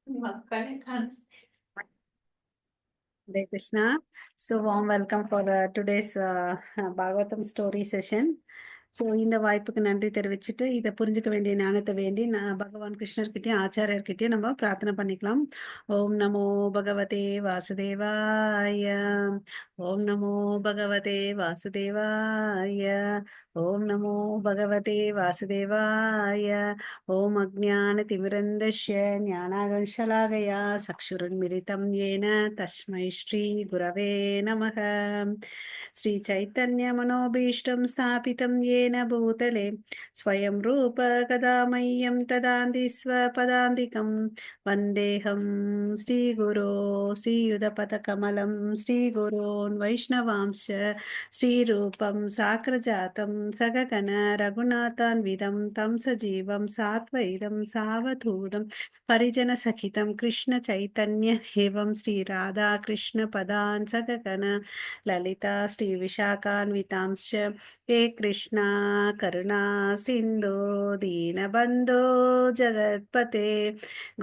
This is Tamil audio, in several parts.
Hare Krishna. So warm welcome for today's Bhagavatam story session. So இந்த வாய்ப்புக்கு நன்றி தெரிவிச்சுட்டு இதை புரிஞ்சுக்க வேண்டிய ஞானத்தை வேண்டி நான் பகவான் கிருஷ்ணர்கிட்டயும் ஆச்சாரியர்கிட்டயும் நம்ம பிரார்த்தனை பண்ணிக்கலாம். ஓம் நமோ பகவதே வாசுதேவாய. ஓம் நமோ பகவதே வாசுதேவாய. ஓம் நமோ பகவதே வாசுதேவாய. ஓம் அஜ்ஞானதிமிரந்தஸ்ய ஞானாகர்ஷலாகயா சக்ஷுருன்மிலிதம் येन तस्मै श्री गुरवे नमः. श्री चैतन्य मनोभीष्टं स्थापितं येन भूतले स्वयं रूप कदा मह्यं तदान्ति स्वपदान्तिकं वन्देऽहं श्रीगुरो श्रीयुधपदकमलं श्रीगुरोन् वैष्णवांश्च श्रीरूपं साग्रजातं सगगण रघुनाथान्वितं तं सजीवं सात्वैतं सावधूतं परिजनसहितं कृष्ण चैतन्य एवं श्री राधा कृष्ण पदान् सगगण ललिता श्री विशाखान्वितांश्च हे कृष्णा करुणा सिन्धु दीनबन्धो जगत्पते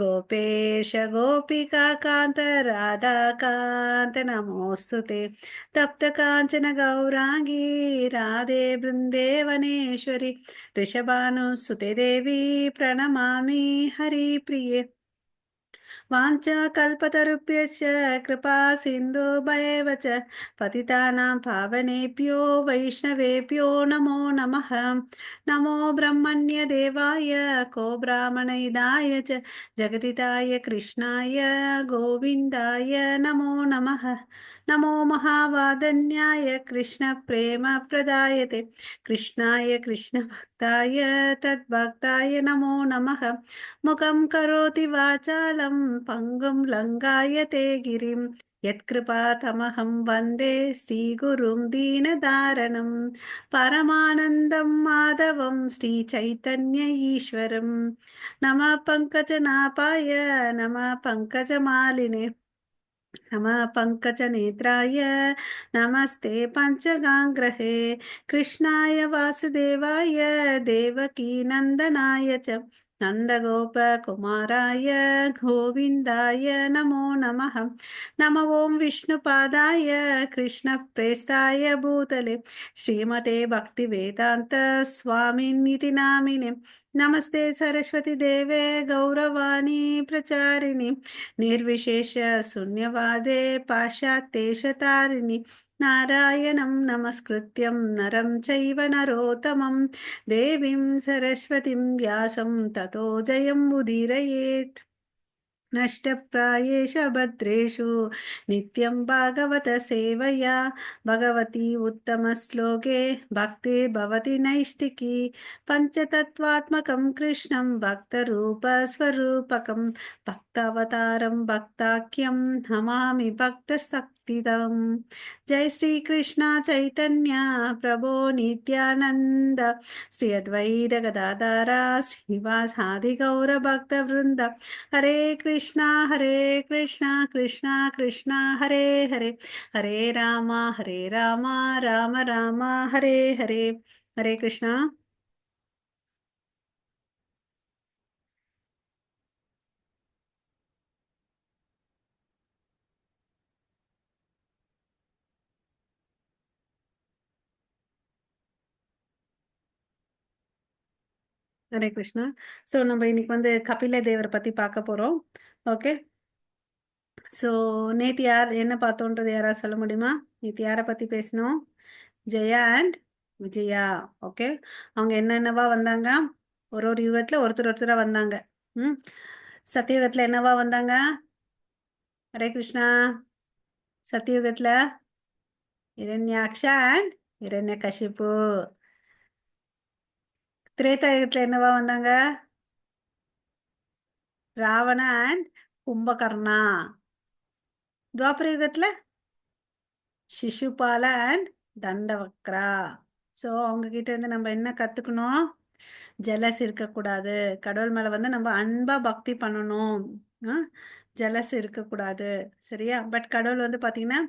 गोपेश गोपिका कान्त राधाकान्त नमोऽस्तुते तप्त काञ्चन गौरांगी राधे वृन्देवनेश्वरि वृषभानुसुते देवी प्रणमामि हरिप्रिये वाञ्छाकल्पतरुभ्यश्च कृपा सिन्धुभ्येव च पतितानां पावनेभ्यो वैष्णवेभ्यो नमो नमः. नमो ब्रह्मण्यदेवाय को ब्राह्मणहिताय च जगदिताय कृष्णाय गोविन्दाय नमो नमः. नमो महावादन्याय कृष्णप्रेमप्रदायते कृष्णाय कृष्णभक्ताय तद्भक्ताय नमो नमः. मुखं करोति वाचालं पङ्गुं लङ्घयते गिरिं यत्कृपातमहं वन्दे श्रीगुरुं दीनदारणं परमानन्दं माधवं श्रीचैतन्य ईश्वरं. नमः पङ्कजनाभाय नमः पङ्कजमालिने नमः पङ्कजनेत्राय नमस्ते पञ्चगाङ्ग्रहे कृष्णाय वासुदेवाय देवकीनन्दनाय च नन्दगोपकुमाराय गोविन्दाय नमो नमः. नमो ॐ विष्णुपादाय कृष्णप्रेष्ठाय भूतले श्रीमते भक्तिवेदान्त स्वामिनिति नामिने नमस्ते सरस्वती देवे गौरवाणी प्रचारिणि निर्विशेष शून्यवादे पाश्चात्येशतारिणि नारायणं नमस्कृत्यं नरं चैव नरोत्तमं देवीं सरस्वतीं व्यासं ततो जयम् उदीरयेत्. नष्टप्रायेषु भद्रेषु नित्यं भागवत सेवया भगवती उत्तमश्लोके भक्तिर्भवति नैष्टिकी पञ्चतत्त्वात्मकं कृष्णं भक्तरूपस्वरूपकं भक्तावतारं भक्ताख्यं नमामि भक्तशक्तिदम्. जय श्री कृष्ण चैतन्य प्रभो नित्यानन्द श्री अद्वैत गदाधर श्रीवासादि गौर भक्तवृन्द हरे कृष्णा कृष्णा कृष्णा हरे हरे हरे राम राम राम हरे हरे. हरे कृष्णा. ஹரே கிருஷ்ணா. ஸோ நம்ம இன்னைக்கு கபில தேவர் பத்தி பார்க்க போறோம். ஓகே. ஸோ நேத்து யார் என்ன பார்த்தோன்றது யாராவது சொல்ல முடியுமா? நேத்து யாரை பத்தி பேசணும்? ஜெயா அண்ட் விஜயா. ஓகே. அவங்க என்னென்னவா வந்தாங்க? ஒரு யுகத்துல ஒருத்தரா வந்தாங்க. ம். சத்தியுகத்துல என்னவா வந்தாங்க? ஹரே கிருஷ்ணா. சத்தியுகத்துல இரண்யாக்ஷா அண்ட் இரண்யகசிப்பு. திரேதாயுகத்துல என்னவா வந்தாங்க? ராவண அண்ட் கும்பகர்ணா. துவாபர யுகத்துல சிசுபால அண்ட் தண்டவக்ரா. ஸோ அவங்க கிட்ட நம்ம என்ன கத்துக்கணும்? ஜலஸ் இருக்கக்கூடாது. கடவுள் மேல நம்ம அன்பா பக்தி பண்ணணும். ஜலஸ் இருக்கக்கூடாது. சரியா? பட் கடவுள் பாத்தீங்கன்னா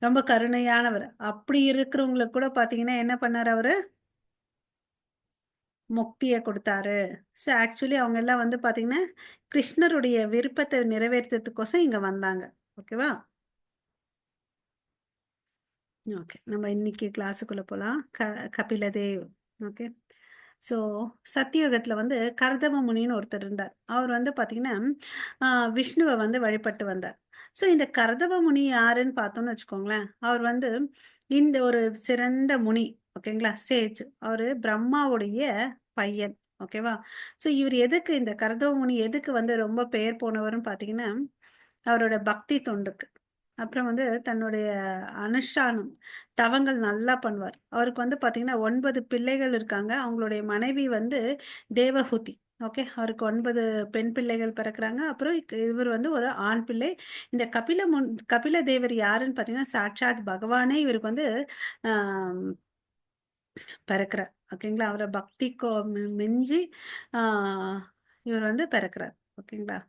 ரொம்ப கருணையானவர். அப்படி இருக்கிறவங்களுக்கு கூட பாத்தீங்கன்னா என்ன பண்ணாரு அவரு? முக்திய குடுத்தாரு. ஸோ ஆக்சுவலி அவங்க எல்லாம் வந்து பார்த்தீங்கன்னா, கிருஷ்ணருடைய விருப்பத்த நிறைவேத்துறதுக்கோசம் இங்க வந்தாங்க. ஓகேவா? ஓகே. நம்ம இன்னைக்கு கிளாஸுக்குள்ள போலாம். கபிலதேவ். ஓகே. ஸோ சத்தியுகத்தில வந்து கர்தம முனின்னு ஒருத்தர் இருந்தார். அவர் வந்து பார்த்தீங்கன்னா, அ விஷ்ணுவ வந்து வழிபட்டு வந்தார். ஸோ இந்த கர்தம முனி யாருன்னு பார்த்தோம்னு வச்சுக்கோங்களேன், அவர் வந்து இந்த ஒரு சிறந்த முனி. ஓகேங்களா? சேஜ். அவரு பிரம்மாவுடைய பையன். ஓகேவா? ஸோ இவரு எதுக்கு இந்த கர்தம முனி எதுக்கு வந்து ரொம்ப பெயர் போனவர்ன்னு பார்த்தீங்கன்னா, அவரோட பக்தி தொண்டுக்கு. அப்புறம் வந்து தன்னுடைய அனுஷ்டானம், தவங்கள் நல்லா பண்ணுவார். அவருக்கு வந்து பார்த்தீங்கன்னா 9 பிள்ளைகள் இருக்காங்க. அவங்களுடைய மனைவி வந்து தேவஹூதி. ஓகே. அவருக்கு 9 பெண் பிள்ளைகள் பிறக்குறாங்க. அப்புறம் இவர் வந்து ஒரு ஆண் பிள்ளை. இந்த கபில தேவர் யாருன்னு பார்த்தீங்கன்னா, சாட்சாத் பகவானே இவருக்கு வந்து ஆ பிறக்குறார். ஓகேங்களா. அவர பக்திக்கோ மிஞ்சி ஆ இவர் வந்து பிறக்குறார். ஓகேங்களா.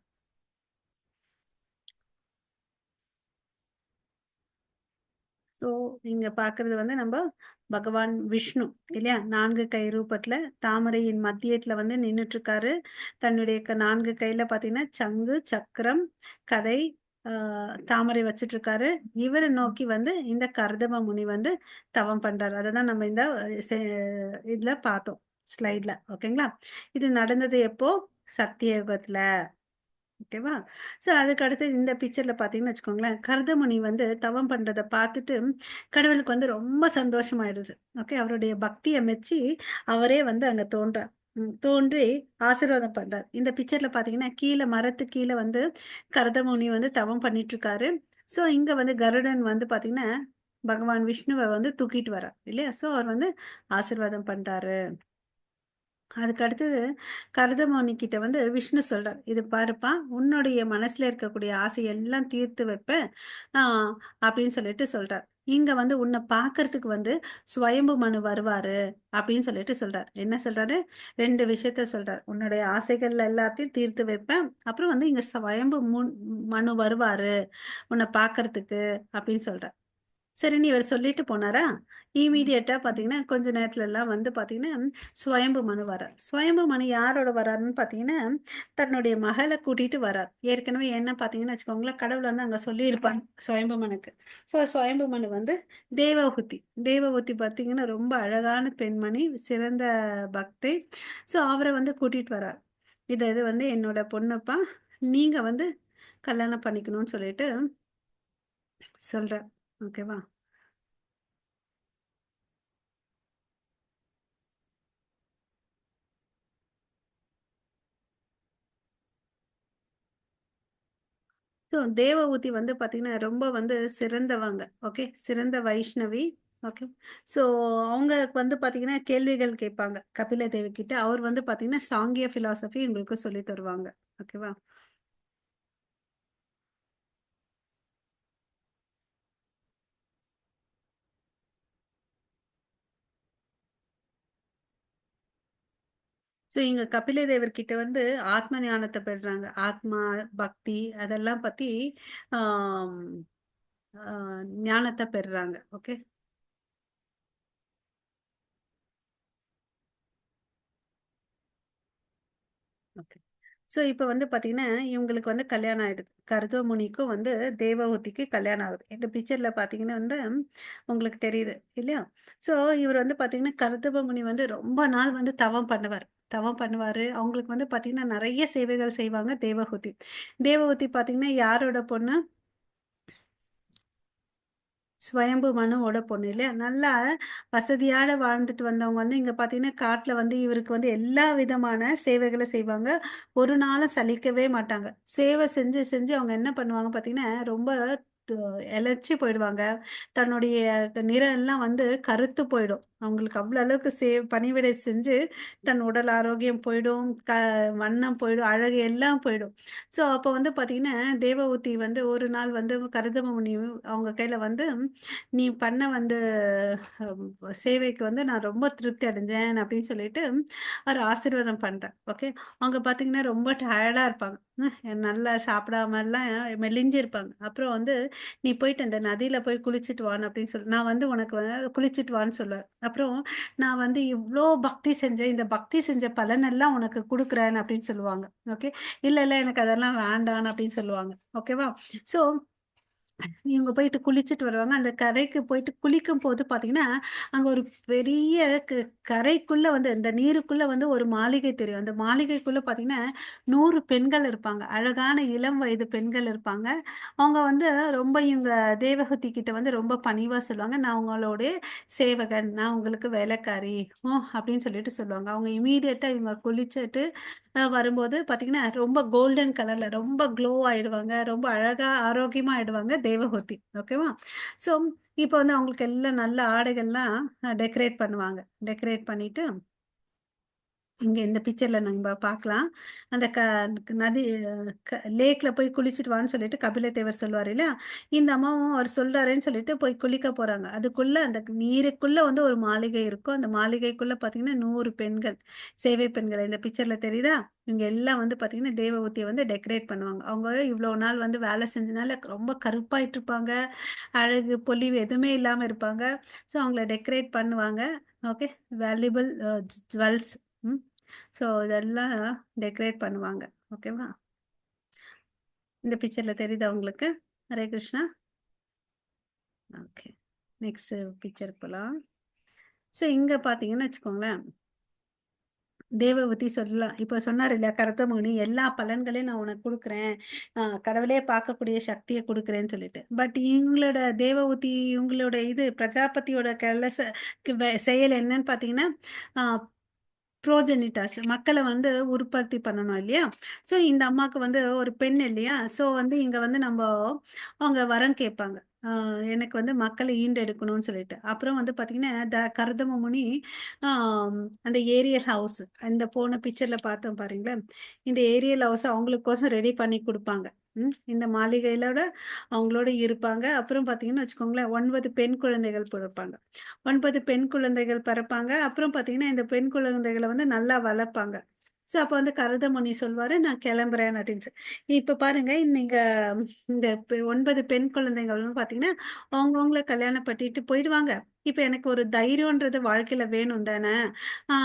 ஸோ, இங்க பார்க்குறது வந்து நம்ப பகவான் விஷ்ணு இல்லையா? 4 கை ரூபத்துல தாமரையின் மத்தியத்துல வந்து நின்னுட்டுருக்காரு. தன்னுடைய 4 கையில பார்த்தீங்கன்னா, சங்கு, சக்கரம், கதை, ஆ தாமரை வச்சுட்டுருக்காரு. இவர நோக்கி வந்து இந்த கர்தம முனி வந்து தவம் பண்றாரு. அததான் நம்ம இந்த செ இதுல பார்த்தோம். ஸ்லைட்ல. ஓகேங்களா? இது நடந்தது எப்போ? சத்தியயுகத்துல. ஓகேவா? ஸோ அதுக்கு அடுத்து இந்த பிக்சர்ல பார்த்தீங்கன்னு வச்சுக்கோங்களேன், கரதமுனி வந்து தவம் பண்றத பார்த்துட்டு, கடவுளுக்கு வந்து ரொம்ப சந்தோஷமாயிடுது. ஓகே. அவருடைய பக்திய மெச்சி, அவரே வந்து அங்க தோன்றார். தோன்றி ஆசீர்வாதம் பண்றார். இந்த பிக்சர்ல பார்த்தீங்கன்னா, கீழ மரத்துக்கு கீழ வந்து கரதமுனி வந்து தவம் பண்ணிட்டுருக்காரு. ஸோ இங்க வந்து கருடன் வந்து பார்த்தீங்கன்னா, பகவான் விஷ்ணுவ வந்து தூக்கிட்டு வரார். இல்லையா? ஸோ அவர் வந்து ஆசீர்வாதம் பண்றாரு. அதுக்கு அடுத்தது கருதமோனி கிட்ட வந்து விஷ்ணு சொல்றார். "இது பாருப்பா, உன்னுடைய மனசுல இருக்கக்கூடிய ஆசையெல்லாம் தீர்த்து வைப்பேன்." ஆ அப்படின்னு சொல்லிட்டு சொல்றார். இங்க வந்து உன்ன பார்க்கறதுக்கு வந்து ஸ்வயம்பு மனு வருவாரு அப்படின்னு சொல்லிட்டு சொல்றார். என்ன சொல்றாரு? 2 விஷயத்த சொல்றார். உன்னுடைய ஆசைகள் எல்லாத்தையும் தீர்த்து வைப்பேன். அப்புறம் வந்து இங்க ஸ்வயம்பு மனு வருவாரு உன்ன பார்க்கறதுக்கு அப்படின்னு சொல்றார். சரின்னு இவர் சொல்லிட்டு போனாரா, இம்மீடியட்டா பார்த்தீங்கன்னா, கொஞ்ச நேரத்துலலாம் வந்து பார்த்தீங்கன்னா, சுவயம்பு மனு வரார். சுவயம்பு மனு யாரோட வராருன்னு பார்த்தீங்கன்னா, தன்னுடைய மகள கூட்டிட்டு வரார். ஏற்கனவே என்ன பார்த்தீங்கன்னு வச்சுக்கோங்களேன், கடவுள் வந்து அங்க சொல்லியிருப்பாங்க சுவயம்பு மனுக்கு. ஸோ சுவயம்பு மனு வந்து தேவஹூதி. தேவஹூதி பார்த்தீங்கன்னா, ரொம்ப அழகான பெண்மணி, சிறந்த பக்தை. ஸோ அவர வந்து கூட்டிட்டு வரார். இது வந்து என்னோட பொண்ணுப்பா, நீங்க வந்து கல்யாணம் பண்ணிக்கணும்னு சொல்லிட்டு சொல்றார். ஓகேவா? ஸோ தேவஹூதி வந்து பார்த்தீங்கன்னா, ரொம்ப வந்து சிறந்தவங்க. ஓகே. சிறந்த வைஷ்ணவி. ஓகே. ஸோ அவங்க வந்து பார்த்தீங்கன்னா, கேள்விகள் கேட்பாங்க. கபில தேவி கிட்ட. அவர் வந்து பார்த்தீங்கன்னா, சாங்கிய பிலாசபி உங்களுக்கு சொல்லி தருவாங்க. ஓகேவா? ஸோ இங்க கபில தேவர் கிட்ட வந்து ஆத்ம ஞானத்த பெறுறாங்க. ஆத்மா, பக்தி அதெல்லாம் பத்தி ஆம் ஆ ஞானத்த பெறுறாங்க. ஓகே. ஓகே. ஸோ இப்ப வந்து பார்த்தீங்கன்னா, இவங்களுக்கு வந்து கல்யாணம் ஆயிடுது. கர்தமுனிக்கும் வந்து தேவஹூதிக்கு கல்யாணம் ஆகுது. இந்த பிக்சர்ல பார்த்தீங்கன்னா வந்து, உங்களுக்கு தெரியுது இல்லையா? ஸோ இவர் வந்து பார்த்தீங்கன்னா, கர்தமமுனி வந்து ரொம்ப நாள் வந்து தவம் பண்ணுவார். தவம் பண்ணுவாரு. அவங்களுக்கு வந்து பார்த்தீங்கன்னா, நெறைய சேவைகள் செய்வாங்க தேவஹூதி. தேவஹூதி பார்த்தீங்கன்னா, யாரோட பொண்ணு? ஸ்வயம்பு மனுவோட பொண்ணு இல்லையா? நல்லா வசதியாட வாழ்ந்துட்டு வந்தவங்க வந்து இங்க பார்த்தீங்கன்னா, காட்ல வந்து இவருக்கு வந்து எல்லா விதமான சேவைகள செய்வாங்க. ஒரு நாளும் சலிக்கவே மாட்டாங்க. சேவை செஞ்சு, செஞ்சு அவங்க என்ன பண்ணுவாங்க பார்த்தீங்கன்னா, ரொம்ப து இளைச்சு போயிடுவாங்க. தன்னுடைய நிறம் எல்லாம் வந்து கருத்து போயிடும். அவங்களுக்கு அவ்வளோ அளவுக்கு பணிவிடை செஞ்சு, தன் உடல் ஆரோக்கியம் போயிடும், வண்ணம் போயிடும், அழகு எல்லாம் போயிடும். ஸோ, அப்போ வந்து பார்த்தீங்கன்னா, தேவஹூதி வந்து ஒரு நாள் வந்து கருதமமுனி அவங்க கையில வந்து, "நீ பண்ண வந்து சேவைக்கு வந்து நான் ரொம்ப திருப்தி அடைஞ்சேன்" அப்படின்னு சொல்லிட்டு அவர ஆசீர்வாதம் பண்றார். ஓகே. அவங்க பார்த்தீங்கன்னா, ரொம்ப டயர்டா இருப்பாங்க. நல்லா சாப்பிடாமலாம் மெலிஞ்சு இருப்பாங்க. அப்புறம் வந்து நீ போயிட்டு அந்த நதியில போய் குளிச்சுட்டு வான்னு அப்படின்னு சொல்லி நான் வந்து உனக்கு குளிச்சுட்டு வான்னு சொல்லுவேன். அப்புறம் நான் வந்து இவ்ளோ பக்தி செஞ்சேன். இந்த பக்தி செஞ்ச பலனெல்லாம் உனக்கு குடுக்குறேன் அப்படின்னு சொல்லுவாங்க. ஓகே. இல்ல, இல்ல எனக்கு அதெல்லாம் வேண்டான்னு அப்படின்னு சொல்லுவாங்க. ஓகேவா? ஸோ இவங்க போயிட்டு குளிச்சுட்டு வருவாங்க. அந்த கரைக்கு போயிட்டு குளிக்கும்போது பார்த்தீங்கன்னா, அங்க ஒரு பெரிய கரைக்குள்ள வந்து இந்த நீருக்குள்ள வந்து ஒரு மாளிகை தெரியும். அந்த மாளிகைக்குள்ள பார்த்தீங்கன்னா, 100 பெண்கள் இருப்பாங்க. அழகான இளம் வயது பெண்கள் இருப்பாங்க. அவங்க வந்து ரொம்ப இவங்க தேவஹூதி கிட்ட வந்து ரொம்ப பணிவா சொல்லுவாங்க. "நான் உங்களுடைய சேவகன். நான் உங்களுக்கு வேலைக்காரி." அப்படின்னு சொல்லிட்டு சொல்லுவாங்க. அவங்க இம்மீடியட்டா இவங்க குளிச்சுட்டு வரும்போது பார்த்தீங்கன்னா, ரொம்ப கோல்டன் கலர்ல ரொம்ப க்ளோ ஆயிடுவாங்க. ரொம்ப அழகா, ஆரோக்கியமா ஆயிடுவாங்க தேவஹூதி. ஓகேவா? ஸோ, இப்போ வந்து அவங்களுக்கு எல்லாம் நல்ல ஆடைகள்லாம் டெக்கரேட் பண்ணுவாங்க. டெக்கரேட் பண்ணிட்டு இங்க இந்த பிக்சர்ல நம்ப பார்க்கலாம். அந்த நதி லேக்ல போய் குளிச்சுட்டு வான்னு சொல்லிட்டு கபிலதேவர் சொல்லுவாரு இல்லையா? இந்த அம்மாவும் அவர் சொல்றாருன்னு சொல்லிட்டு போய் குளிக்க போறாங்க. அதுக்குள்ள அந்த நீருக்குள்ள வந்து ஒரு மாளிகை இருக்கும். அந்த மாளிகைக்குள்ள பார்த்தீங்கன்னா 100 பெண்கள், சேவை பெண்கள் இந்த பிக்சர்ல தெரியுதா? இவங்க எல்லாம் வந்து பார்த்தீங்கன்னா, தேவகூதிய வந்து டெக்கரேட் பண்ணுவாங்க. அவங்க இவ்வளோ நாள் வந்து வேலை செஞ்சனால ரொம்ப கருப்பாயிட்டு இருப்பாங்க. அழகு, பொலிவு எதுவுமே இல்லாம இருப்பாங்க. ஸோ அவங்கள டெக்கரேட் பண்ணுவாங்க. ஓகே. Valuable jewels. ம். ஸோ இதெல்லாம் டெக்கரேட் பண்ணுவாங்க. ஓகேவா? இந்த பிக்சர்ல தெரியுதா உங்களுக்கு? ஹரே கிருஷ்ணா. ஓகே. நெக்ஸ்ட் பிக்சருக்கு போலாம். ஸோ இங்க பார்த்தீங்கன்னு வச்சுக்கோங்களேன், தேவவூதி சொல்லலாம். இப்ப சொன்னாரு இல்லையா கருத்தமுனி, எல்லா பலன்களையும் நான் உனக்கு குடுக்குறேன். கடவுளே பார்க்கக்கூடிய சக்திய குடுக்குறேன்னு சொல்லிட்டு. பட் இவங்களோட தேவவூதி இவங்களோட இது பிரஜாபதியோட செயல் என்னன்னு பார்த்தீங்கன்னா, அ ப்ரோஜெனிட்டாஸ் மக்கள வந்து உற்பத்தி பண்ணணும் இல்லையா? ஸோ இந்த அம்மாக்கு வந்து ஒரு பெண் இல்லையா? ஸோ வந்து இங்க வந்து அவங்க வரம் கேட்பாங்க. எனக்கு வந்து மக்கள ஈண்டெடுக்கணும்னு சொல்லிட்டு. அப்புறம் வந்து பார்த்தீங்கன்னா, கர்தம முனி அந்த ஏரியல் ஹவுஸ் இந்த போன பிக்சர்ல பார்த்தோம் பாருங்களேன். இந்த ஏரியல் ஹவுஸ அவங்களுக்கோசம் ரெடி பண்ணி குடுப்பாங்க. இந்த மாளிகையிலோட அவங்களோட இருப்பாங்க. அப்புறம் பார்த்தீங்கன்னு வச்சுக்கோங்களேன், 9 பெண் குழந்தைகள் பிறப்பாங்க. 9 பெண் குழந்தைகள் பிறப்பாங்க. அப்புறம் பார்த்தீங்கன்னா, இந்த பெண் குழந்தைகள வந்து நல்லா வளர்ப்பாங்க. ஸோ, அப்ப வந்து கருதமுனி சொல்வாரு, "நான் கிளம்புறேன்" அப்படின்னு இப்ப பாருங்க, நீங்க இந்த 9 பெண் குழந்தைகள்னு பார்த்தீங்கன்னா, அவங்கவங்கள கல்யாணம் பண்ணிட்டு போயிடுவாங்க. இப்ப எனக்கு ஒரு தைரியம்ன்றது வாழ்க்கையில வேணும் தானே! ஆ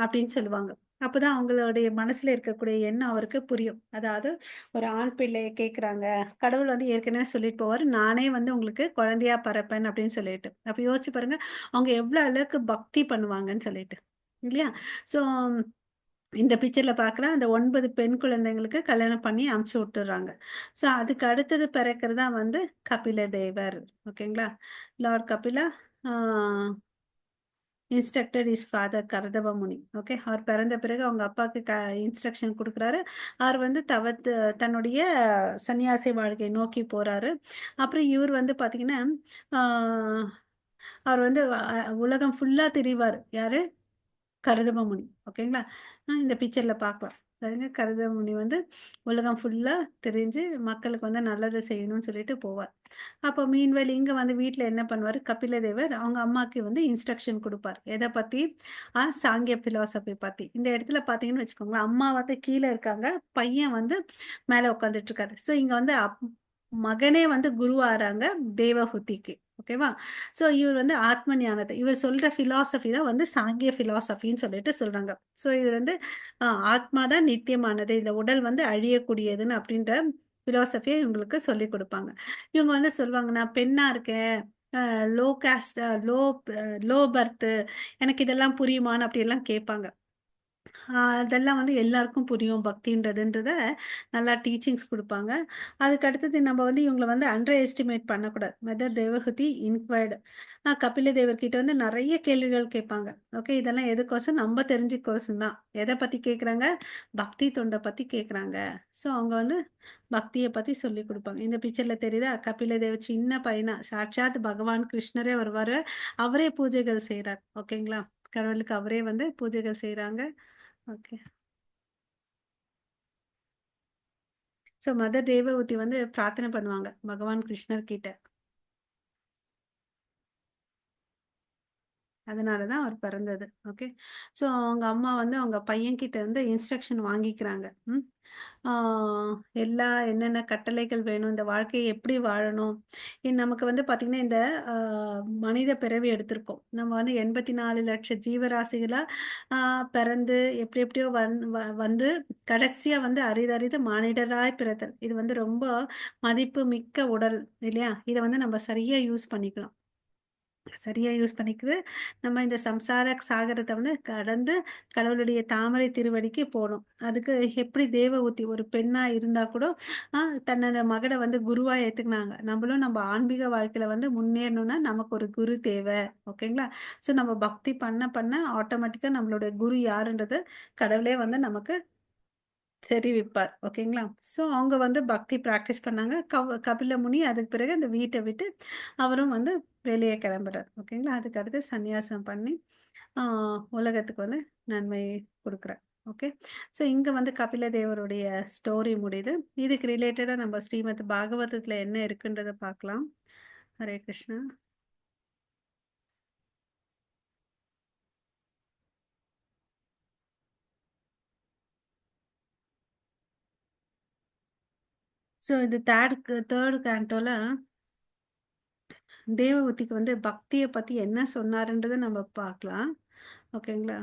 அப்படின்னு சொல்லுவாங்க. அப்பதான் அவங்களுடைய மனசுல இருக்கக்கூடிய எண்ணம் அவருக்கு புரியும். அதாவது ஒரு ஆண் பிள்ளைய கேட்குறாங்க. கடவுள் வந்து ஏற்கனவே சொல்லிட்டு போவாரு, "நானே வந்து உங்களுக்கு குழந்தையா பிறப்பேன்" அப்படின்னு சொல்லிட்டு. அப்ப யோசிச்சு பாருங்க, அவங்க எவ்வளோ அளவுக்கு பக்தி பண்ணுவாங்கன்னு சொல்லிட்டு. இல்லையா? ஸோ இந்த பிக்சர்ல பார்க்குறேன், அந்த 9 பெண் குழந்தைங்களுக்கு கல்யாணம் பண்ணி அனுப்பிச்சு விட்டுர்றாங்க. ஸோ அதுக்கு அடுத்தது பிறக்கிறது தான் வந்து கபில தேவர். ஓகேங்களா? லார்ட் கபிலா ஆ இன்ஸ்ட்ரக்டட் ஹிஸ் ஃபாதர் கர்தவ முனி. ஓகே. அவர் பிறந்த பிறகு அவங்க அப்பாவுக்கு இன்ஸ்ட்ரக்ஷன் குடுக்குறாரு. அவர் வந்து தன்னுடைய சன்னியாசி வாழ்க்கையை நோக்கி போறாரு. அப்புறம் இவர் வந்து பார்த்தீங்கன்னா, ஆ அவர் வந்து உலகம் ஃபுல்லா திரிவாரு. யாரு? கருதமமுனி. ஓகேங்களா? இந்த பிக்சர்ல பார்க்கலாம். பாருங்க கருதமுனி வந்து உலகம் ஃபுல்லா திரிஞ்சு மக்களுக்கு வந்து நல்லது செய்யணும்னு சொல்லிட்டு போவார். அப்போ மீன்வேல் இங்க வந்து வீட்ல என்ன பண்ணுவாரு, கபிலதேவர் அவங்க அம்மாக்கு வந்து இன்ஸ்ட்ரக்ஷன் குடுப்பார். எத பத்தி? சாங்கிய பிலாசபி பத்தி. இந்த இடத்துல பார்த்தீங்கன்னு வச்சுக்கோங்களேன், அம்மா வந்து கீழ இருக்காங்க. பையன் வந்து மேல உட்கார்ந்துட்டு இருக்காரு. ஸோ இங்க வந்து மகனே வந்து குருவாறாங்க தேவஹூதிக்கு. ஓகேவா? ஸோ இவர் வந்து ஆத்ம ஞானத்த இவர் சொல்ற பிலாசபி தான் வந்து சாங்கிய பிலாசபின்னு சொல்லிட்டு சொல்றாங்க. ஸோ இது வந்து ஆத்மா தான் நித்தியமானது. இந்த உடல் வந்து அழியக்கூடியதுன்னு அப்படின்ற பிலாசபிய இவங்களுக்கு சொல்லிக் குடுப்பாங்க. இவங்க வந்து சொல்லுவாங்க, "நான் பெண்ணா இருக்கேன். லோ காஸ்ட் லோ பர்த் எனக்கு இதெல்லாம் புரியுமான்னு?" அப்படியெல்லாம் கேட்பாங்க. அதெல்லாம் வந்து எல்லாருக்கும் புரியும் பக்தின்றதுன்றத நல்லா டீச்சிங்ஸ் குடுப்பாங்க. அதுக்கு அடுத்தது நம்ம வந்து இவங்கள வந்து அண்டர் எஸ்டிமேட் பண்ணக்கூடாது. மதர் தேவஹூதி இன்க்வைர்ட் கபில தேவர் கிட்ட வந்து நெறைய கேள்விகள் கேட்பாங்க. ஓகே. இதெல்லாம் எதுக்கோசம் நம்ம தெரிஞ்சுக்கோசம் தான். எத பத்தி கேட்குறாங்க? பக்தி தொண்ட பத்தி கேட்குறாங்க. ஸோ அவங்க வந்து பக்திய பத்தி சொல்லிக் குடுப்பாங்க. இந்த பிக்சர்ல தெரியுதா? கபில தேவர் சின்ன பையனா சாட்சாத் பகவான் கிருஷ்ணரே வருவாரு. அவரே பூஜைகள் செய்றார். ஓகேங்களா? கடவுளுக்கு அவரே வந்து பூஜைகள் செய்றாங்க. ஓகே. ஸோ மதர் தேவஹூதி வந்து பிரார்த்தனை பண்ணுவாங்க. பகவான் கிருஷ்ணர் கிட்ட. அதனால தான் அவர் பிறந்தது. ஓகே. ஸோ அவங்க அம்மா வந்து அவங்க பையன்கிட்ட இருந்து இன்ஸ்ட்ரக்ஷன் வாங்கிக்கிறாங்க. ம். ஆ எல்லா என்னென்ன கட்டளைகள் வேணும், இந்த வாழ்க்கைய எப்படி வாழணும். நமக்கு வந்து பார்த்தீங்கன்னா, இந்த அ மனித பிறவி எடுத்திருக்கோம். நம்ம வந்து 84,00,000 ஜீவராசிகளா ஆ பிறந்து எப்படி எப்படியோ வந்து கடைசியா வந்து அரிதரிது மானிடராய் பிறத்தல். இது வந்து ரொம்ப மதிப்பு மிக்க உடல் இல்லையா? இத வந்து நம்ம சரியா யூஸ் பண்ணிக்கணும். சரியா யூஸ் பண்ணிக்குது. நம்ம இந்த சம்சார சாகரத்த வந்து கடந்து கடவுளுடைய தாமரை திருவடிக்கு போணும். அதுக்கு எப்படி தேவஹூதி ஒரு பெண்ணா இருந்தா கூட, அ தன்னோட மகன வந்து குருவா ஏத்துக்குனாங்க. நம்மளும் நம்ம ஆன்மீக வாழ்க்கையில வந்து முன்னேறணும்னா, நமக்கு ஒரு குரு தேவ. ஓகேங்களா? ஸோ நம்ம பக்தி பண்ண பண்ண ஆட்டோமேட்டிக்கா நம்மளோட குரு யாருன்றது கடவுளே வந்து நமக்கு தெரிவிப்பார். ஓகேங்களா? ஸோ அவங்க வந்து பக்தி பிராக்டிஸ் பண்ணாங்க. கபில முனி அதுக்கு பிறகு அந்த வீட்ட விட்டு அவரும் வந்து வெளிய கிளம்புறார். ஓகேங்களா? அதுக்கு அடுத்து சந்நியாசம் பண்ணி, ஆ உலகத்துக்கு வந்து நன்மை குடுக்குறார். ஓகே. ஸோ இங்க வந்து கபில தேவருடைய ஸ்டோரி முடியுது. இதுக்கு ரிலேட்டடா நம்ம ஸ்ரீமத் பாகவதத்துல என்ன இருக்குன்றத பார்க்கலாம். ஹரே கிருஷ்ணா. ஸோ இது 3 கேன்டோல தேவஹூதிக்கு வந்து பக்திய பத்தி என்ன சொன்னாருன்றத நம்ம பார்க்கலாம். ஓகேங்களா?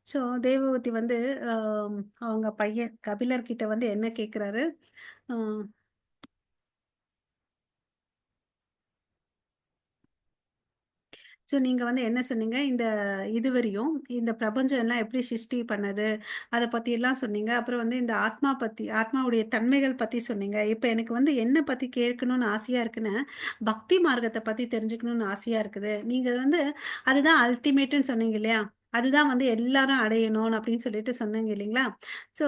ஸோ தேவஹூதி வந்து அம் அவங்க பையன் கபிலர் கிட்ட வந்து என்ன கேட்குறாரு? அ ஸோ நீங்க வந்து என்ன சொன்னீங்க? இதுவரையும் இந்த பிரபஞ்சம் எல்லாம் எப்படி சிருஷ்டி பண்ணது? அத பத்தியெல்லாம் சொன்னீங்க. அப்புறம் வந்து இந்த ஆத்மா பத்தி ஆத்மாவுடைய தன்மைகள் பத்தி சொன்னீங்க. இப்ப எனக்கு வந்து என்ன பத்தி கேட்கணும்னு ஆசையா இருக்குன்னு, பக்தி மார்க்கத்த பத்தி தெரிஞ்சுக்கணும்னு ஆசையா இருக்குது. நீங்க வந்து அதுதான் அல்டிமேட்ன்னு சொன்னீங்க இல்லையா? அதுதான் வந்து எல்லாரும் அடையணும் அப்படின்னு சொல்லிட்டு சொன்னீங்க இல்லைங்களா? ஸோ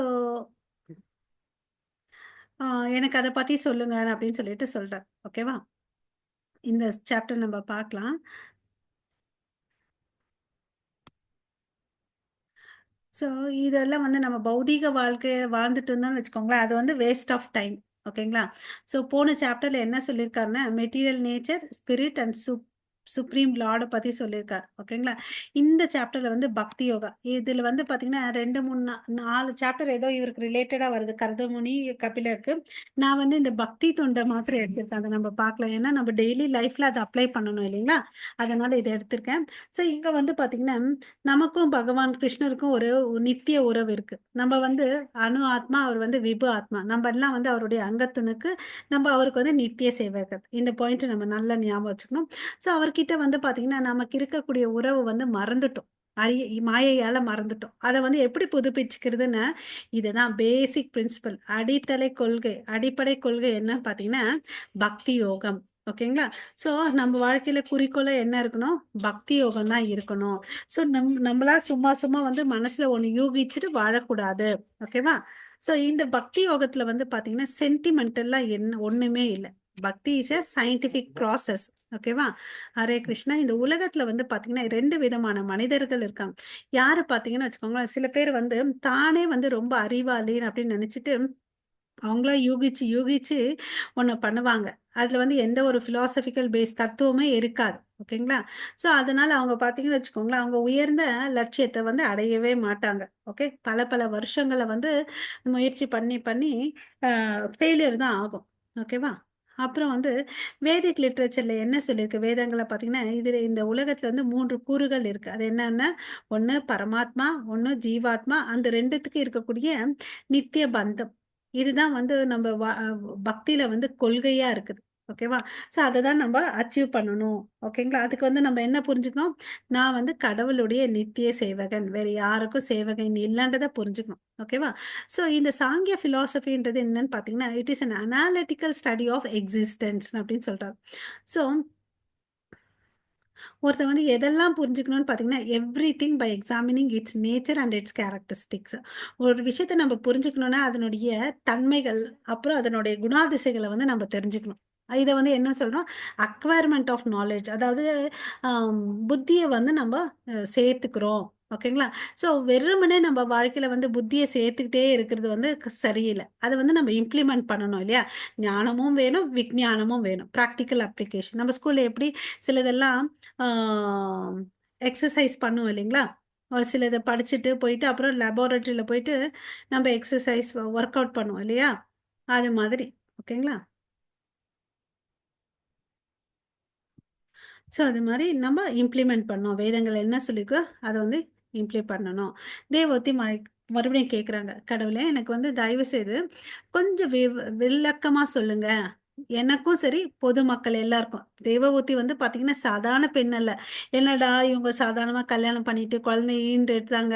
ஆ எனக்கு அத பத்தி சொல்லுங்க அப்படின்னு சொல்லிட்டு சொல்றார். ஓகேவா? இந்த சாப்டர் நம்ம பார்க்கலாம். ஸோ, இதெல்லாம் வந்து நம்ம பௌதீக வாழ்க்கைய வாழ்ந்துட்டு இருந்தோம்னு வச்சுக்கோங்களேன், அது வந்து வேஸ்ட் ஆஃப் டைம். ஓகேங்களா? ஸோ, போன சாப்டர்ல என்ன சொல்லியிருக்காருன்னா, material nature, spirit and supreme lord பத்தி சொல்லியிருக்கார். ஓகேங்களா? இந்த சாப்டர்ல வந்து பக்தி யோகா. இதுல வந்து பார்த்தீங்கன்னா 2, 3 4 சாப்டர் ஏதோ இவருக்கு ரிலேட்டடா வருது. கரதமுனி, கபிலருக்கு. நான் வந்து இந்த பக்தி தொண்ட மாத்திரம் எடுத்திருக்கேன். அத நம்ம பார்க்கலாம். ஏன்னா, நம்ம டெய்லி லைஃப்ல அத அப்ளை பண்ணணும் இல்லைங்களா? அதனால இத எடுத்திருக்கேன். ஸோ, இங்க வந்து பார்த்தீங்கன்னா நமக்கும் பகவான் கிருஷ்ணருக்கும் ஒரு நித்திய உறவு இருக்கு. நம்ம வந்து அணு ஆத்மா, அவர் வந்து விபு ஆத்மா. நம்ம எல்லாம் வந்து அவருடைய அங்கத்துணுக்கு, நம்ம அவருக்கு வந்து நித்திய சேவகர். இந்த பாயிண்ட் நம்ம நல்லா ஞாபகம் வச்சுக்கணும். ஸோ அவர்கிட்ட வந்து பார்த்தீங்கன்னா, நமக்கு இருக்கக்கூடிய உறவு வந்து மறந்துட்டோம். மாயையால மறந்துட்டோம். அத வந்து எப்படி புதுப்பிச்சுக்கிறதுன்னு, இதுதான் பேசிக் பிரின்சிபல். அடிப்படை கொள்கை என்னன்னு பார்த்தீங்கன்னா, பக்தி யோகம். ஓகேங்களா? ஸோ நம்ம வாழ்க்கையில குறிக்கோளா என்ன இருக்கணும்? பக்தி யோகம் தான் இருக்கணும். ஸோ நம்மளா சும்மா சும்மா வந்து மனசுல ஒண்ணு யூகிச்சுட்டு வாழக்கூடாது. ஓகேவா? ஸோ இந்த பக்தி யோகத்துல வந்து பார்த்தீங்கன்னா, சென்டிமென்டல்லாம் ஒண்ணுமே இல்ல. பக்தி இஸ் எ சயன்டிஃபிக் ப்ராசஸ். ஓகேவா? ஹரே கிருஷ்ணா. இந்த உலகத்துல வந்து பார்த்தீங்கன்னா, 2 விதமான மனிதர்கள் இருக்காங்க. யாரு பார்த்தீங்கன்னு வச்சுக்கோங்களேன், சில பேர் வந்து தானே வந்து ரொம்ப அறிவாளி அப்படின்னு நெனச்சுட்டு அவங்களா யூகிச்சு, யூகிச்சு ஒண்ணு பண்ணுவாங்க. அதுல வந்து எந்த ஒரு பிலாசபிக்கல் பேஸ் தத்துவமே இருக்காது. ஓகேங்களா? ஸோ, அதனால அவங்க பார்த்தீங்கன்னு வச்சுக்கோங்களேன், அவங்க உயர்ந்த லட்சியத்த வந்து அடையவே மாட்டாங்க. ஓகே. பல பல வருஷங்கள வந்து முயற்சி பண்ணி பண்ணி ஃபெயிலியர் தான் ஆகும். ஓகேவா? அப்புறம் வந்து வேதிக் லிட்ரேச்சர்ல என்ன சொல்லியிருக்கு? வேதங்கள்ல பார்த்தீங்கன்னா, இதுல இந்த உலகத்துல வந்து 3 கூறுகள் இருக்கு. அது என்னன்னா, ஒண்ணு பரமாத்மா, ஒண்ணு ஜீவாத்மா. அந்த 2த்துக்கும் இருக்கக்கூடிய நித்திய பந்தம். இதுதான் வந்து நம்ம பக்தியில வந்து கொள்கையா இருக்குது. ஓகேவா? ஸோ அத தான் நம்ப அச்சீவ் பண்ணணும். ஓகேங்களா? அதுக்கு வந்து நம்ம என்ன புரிஞ்சுக்கணும்? நான் வந்து கடவுளுடைய நித்திய சேவகன். வேற யாருக்கும் சேவகன் இல்லன்றத புரிஞ்சுக்கணும். ஓகேவா? ஸோ இந்த சாங்கிய பிலாசபின்றது என்னன்னு பார்த்தீங்கன்னா, it is an analytical study of existence அப்படின்னு சொல்றாங்க. ஸோ ஒருத்தன் வந்து எதெல்லாம் புரிஞ்சுக்கணும்னு பார்த்தீங்கன்னா, everything by examining its nature and its characteristics. ஒரு விஷயத்த நம்ம புரிஞ்சுக்கணும்னா, அதனுடைய தன்மைகள், அப்புறம் அதனுடைய குணாதிசயங்கள வந்து நம்ம தெரிஞ்சுக்கணும். இத வந்து என்ன சொல்றோம்? அக்வயர்மென்ட் ஆஃப் நாலெட்ஜ். அதாவது அம் புத்திய வந்து நம்ம சேர்த்துக்கிறோம். ஓகேங்களா? ஸோ வெறுமனே நம்ம வாழ்க்கையில வந்து புத்திய சேர்த்துக்கிட்டே இருக்கிறது வந்து சரியில்ல. அத வந்து நம்ம இம்ப்ளிமெண்ட் பண்ணணும் இல்லையா? ஞானமும் வேணும், விஞ்ஞானமும் வேணும். Practical application. நம்ம ஸ்கூல்ல எப்படி சிலதெல்லாம் ஆ எக்ஸர்சைஸ் பண்ணுவோம் இல்லைங்களா? ஒரு சிலத படிச்சுட்டு போயிட்டு, அப்புறம் லேபாரட்டரில போயிட்டு நம்ம எக்ஸர்சைஸ் ஒர்க் அவுட் பண்ணுவோம் இல்லையா? அது மாதிரி. ஓகேங்களா? ஸோ, அது மாரி நம்ம இம்ப்ளிமெண்ட் பண்ணணும். வேதங்கள் என்ன சொல்லிருக்கோ, அத வந்து பண்ணணும். தேவகூதி மறுபடியும் கேட்குறாங்க. கடவுளே எனக்கு வந்து தயவு செய்து கொஞ்சம் விளக்கமா சொல்லுங்க. எனக்கும் சரி, பொதுமக்கள் எல்லாருக்கும். தேவகூதி வந்து பார்த்தீங்கன்னா, சாதாரண பெண் அல்ல. என்னடா இவங்க சாதாரணமா கல்யாணம் பண்ணிட்டு, குழந்தை ஈன்றெடுத்தாங்க.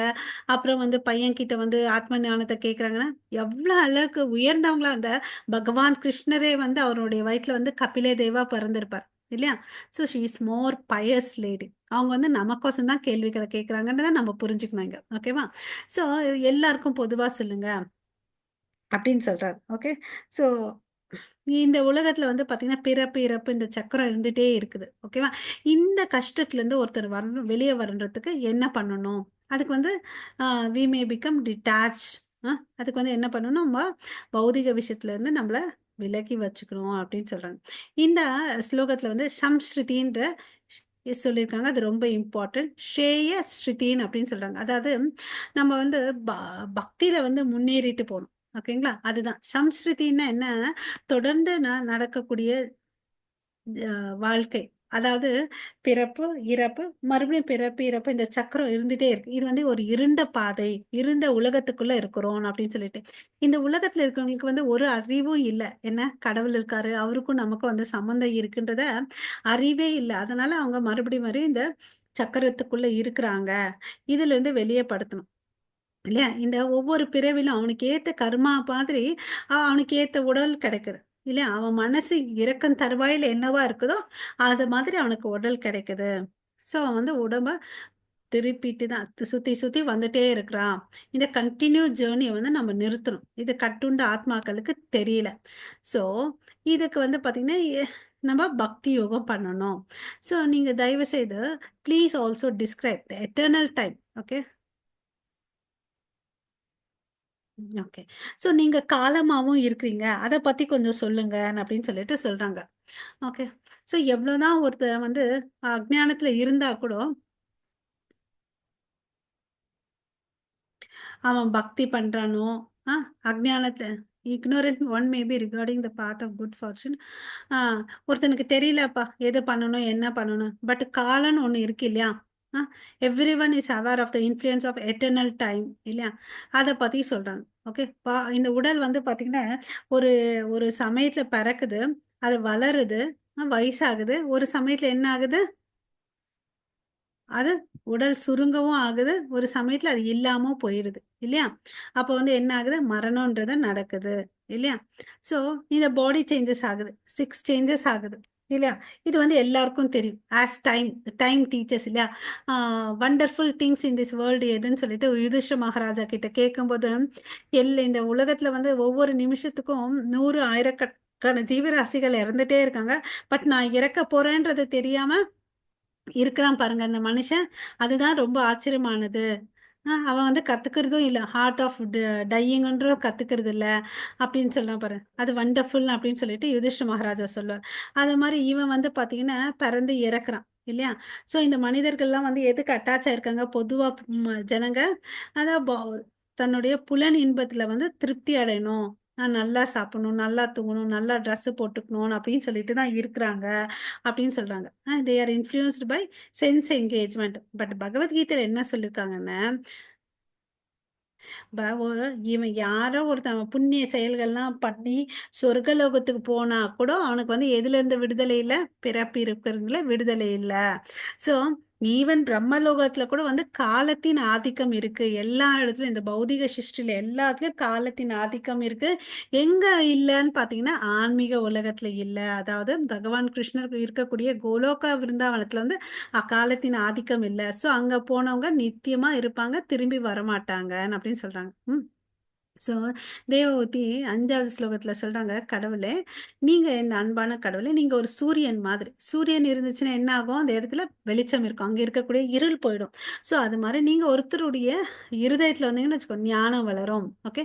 அப்புறம் வந்து பையன்கிட்ட வந்து ஆத்ம ஞானத்த கேட்குறாங்கன்னா, எவ்ளோ அளவுக்கு உயர்ந்தவங்களா அந்த பகவான் கிருஷ்ணரே வந்து அவருடைய வயித்துல வந்து கபில தேவா பிறந்திருப்பார். இல்லையா? So she is more pious lady. அவங்க வந்து நமக்கோசம் தான் கேள்விகள கேட்குறாங்கன்றத நம்ம புரிஞ்சுக்கணும் இங்க. ஓகேவா? ஸோ எல்லாருக்கும் பொதுவா சொல்லுங்க அப்படின்னு சொல்றாரு. ஓகே. ஸோ இந்த உலகத்துல வந்து பார்த்தீங்கன்னா, பிறப்பு, இறப்பு இந்த சக்கரம் இருந்துட்டே இருக்குது. ஓகேவா? இந்த கஷ்டத்துலருந்து ஒருத்தர் வரணும் வெளிய வரன்றதுக்கு என்ன பண்ணணும்? அதுக்கு வந்து அ வி மே பிகம் டிட்டாச்ட். அ அதுக்கு வந்து என்ன பண்ணணும்? நம்ம பௌதிக விஷயத்துலருந்து நம்மள விலக்கி வச்சுக்கணும் அப்படின்னு சொல்றாங்க. இந்த ஸ்லோகத்துல வந்து சம்ஸ்ருதின்ற சொல்லியிருக்காங்க. அது ரொம்ப இம்பார்ட்டன்ட். ஷேய ஸ்ருதின்னு அப்படின்னு சொல்றாங்க. அதாவது நம்ம வந்து ப பக்தியில வந்து முன்னேறிட்டு போணும். ஓகேங்களா? அதுதான். சம்ஸ்ருதின்னா என்ன? தொடர்ந்து நடக்கக்கூடிய வாழ்க்கை. அதாவது பிறப்பு, இறப்பு, மறுபடியும் பிறப்பு, இறப்பு இந்த சக்கரம் இருந்துட்டே இருக்கு. இது வந்து ஒரு இருண்ட பாதை. இருண்ட உலகத்துக்குள்ள இருக்கிறோம் அப்படின்னு சொல்லிட்டு. இந்த உலகத்துல இருக்கிறவங்களுக்கு வந்து ஒரு அறிவும் இல்ல. என்ன கடவுள் இருக்காரு. அவருக்கும் நமக்கும் வந்து சம்மந்தம் இருக்குன்றத அறிவே இல்ல. அதனால அவங்க மறுபடியும் இந்த சக்கரத்துக்குள்ள இருக்கிறாங்க. இதுலருந்து வெளிய படுத்தணும். இல்லையா? இந்த ஒவ்வொரு பிறவிலும் அவனுக்கு ஏத்த கர்மா மாதிரி, அவனுக்கு ஏத்த உடல் கிடைக்குது. இல்லையா? அவன் மனசு இறக்கும் தருவாயில என்னவா இருக்குதோ, அது மாதிரி அவனுக்கு உடல் கிடைக்குது. ஸோ, அவன் வந்து உடம்ப திருப்பிட்டு தான் சுத்தி, சுத்தி வந்துட்டே இருக்கிறான். இந்த கன்டின்யூ ஜர்னிய வந்து நம்ம நிறுத்தணும். இது கட்டுண்ட ஆத்மாக்களுக்கு தெரியல. ஸோ, இதுக்கு வந்து பார்த்தீங்கன்னா, நம்ம பக்தி யோகம் பண்ணணும். ஸோ, நீங்க தயவு செய்து please also describe the eternal time. Okay. Okay. So நீங்க காலமாவும் இருக்கிறீங்க. அத பத்தி கொஞ்சம் சொல்லுங்க அப்படின்னு சொல்லிட்டு சொல்றாங்க. ஓகே. ஸோ எவ்வளோதான் ஒருத்தன் வந்து அஞ்ஞானத்துல இருந்தா கூட, அவன் பக்தி பண்றானோ, அ அஞ்ஞானத்த ignorant one may be regarding the path of good fortune. ஆ ஒருத்தனுக்கு தெரியலப்பா, எது பண்ணணும், என்ன பண்ணணும். பட் காலம்ன்னு ஒண்ணு இருக்கு இல்லையா? Uh everyone is aware of the influence of eternal time இல்லையா? அத பத்தி சொல்றாங்க. ஓகே. இந்த உடல் வந்து பார்த்தீங்கன்னா, ஒரு ஒரு சமயத்துல பிறக்குது, அது வளருது, வயசாகுது. ஒரு சமயத்துல என்ன ஆகுது? அது உடல் சுருங்கவும் ஆகுது. ஒரு சமயத்துல அது இல்லாம போயிருது. இல்லையா? அப்ப வந்து என்ன ஆகுது? மரணம்ன்றது நடக்குது. இல்லையா? ஸோ இந்த பாடி சேஞ்சஸ் ஆகுது. 6 சேஞ்சஸ் ஆகுது. இல்லையா? இது வந்து எல்லாருக்கும் தெரியும். ஆஸ் டைம் டைம் டீச்சர்ஸ் இல்லையா? Ah wonderful things in this world எதுன்னு சொல்லிட்டு யுதிஷ்ட மகாராஜா கிட்ட கேட்கும்போது, இந்த உலகத்துல வந்து ஒவ்வொரு நிமிஷத்துக்கும் 100 ஆயிரக்கணக்கான ஜீவராசிகள் இறந்துட்டே இருக்காங்க. பட் நான் இறக்க போறேன்றது தெரியாம இருக்கிறான் பாருங்க அந்த மனுஷன். அதுதான் ரொம்ப ஆச்சரியமானது. அவன் வந்து கத்துக்கிறதும் இல்ல. ஹார்ட் ஆஃப் டையிங்ன்றதும் கத்துக்கிறது இல்ல. அப்படின்னு சொல்றான் பாரு. அது வண்டர்ஃபுல் அப்படின்னு சொல்லிட்டு யுதிஷ்ட மகாராஜா சொல்லுவார். அது மாரி இவன் வந்து பார்த்தீங்கன்னா, பிறந்து இறக்குறான். இல்லையா? ஸோ இந்த மனிதர்கள்லாம் வந்து எதுக்கு அட்டாச் ஆயிருக்காங்க? பொதுவா ஜனங்க அதான் தன்னுடைய புலன் இன்பத்துல வந்து திருப்தி அடையணும். நல்லா சாப்பிடணும், நல்லா தூங்கணும், நல்லா ட்ரெஸ் போட்டுக்கணும் அப்படின்னு சொல்லிட்டு தான் இருக்கிறாங்க. அப்படின்னு சொல்றாங்க. They are influenced by sense engagement. But பகவத்கீதையில என்ன சொல்லியிருக்காங்கன்னா, ஒரு இவன் யாரோ ஒருத்தன் புண்ணிய செயல்கள்லாம் பண்ணி சொர்க்கலோகத்துக்கு போனா கூட அவனுக்கு வந்து எதுலேருந்து விடுதலை இல்ல? பிறப்பு இருக்கிறதுல விடுதலை இல்ல. ஸோ ஈவன் பிரம்மலோகத்துல கூட வந்து காலத்தின் ஆதிக்கம் இருக்கு. எல்லா இடத்துலயும் இந்த பௌதிக சிருஷ்டில எல்லாத்துலயும் காலத்தின் ஆதிக்கம் இருக்கு. எங்க இல்லன்னு பார்த்தீங்கன்னா, ஆன்மீக உலகத்துல இல்ல. அதாவது பகவான் கிருஷ்ணர் இருக்கக்கூடிய கோலோகா விருந்தாவனத்துல வந்து காலத்தின் ஆதிக்கம் இல்ல. ஸோ அங்க போனவங்க நித்தியமா இருப்பாங்க. திரும்பி வரமாட்டாங்கன்னு அப்படின்னு சொல்றாங்க. ம். ஸோ தேவஹூதி 5வது ஸ்லோகத்துல சொல்றாங்க, கடவுளே, நீங்க என் அன்பான கடவுளே, நீங்க ஒரு சூரியன் மாதிரி. சூரியன் இருந்துச்சுன்னா என்ன ஆகும்? அந்த இடத்துல வெளிச்சம் இருக்கும். அங்க இருக்கக்கூடிய இருள் போயிடும். ஸோ அது மாரி நீங்க ஒருத்தருடைய இருதயத்துல வந்தீங்கன்னு வச்சுக்கோங்க, ஞானம் வளரும். ஓகே.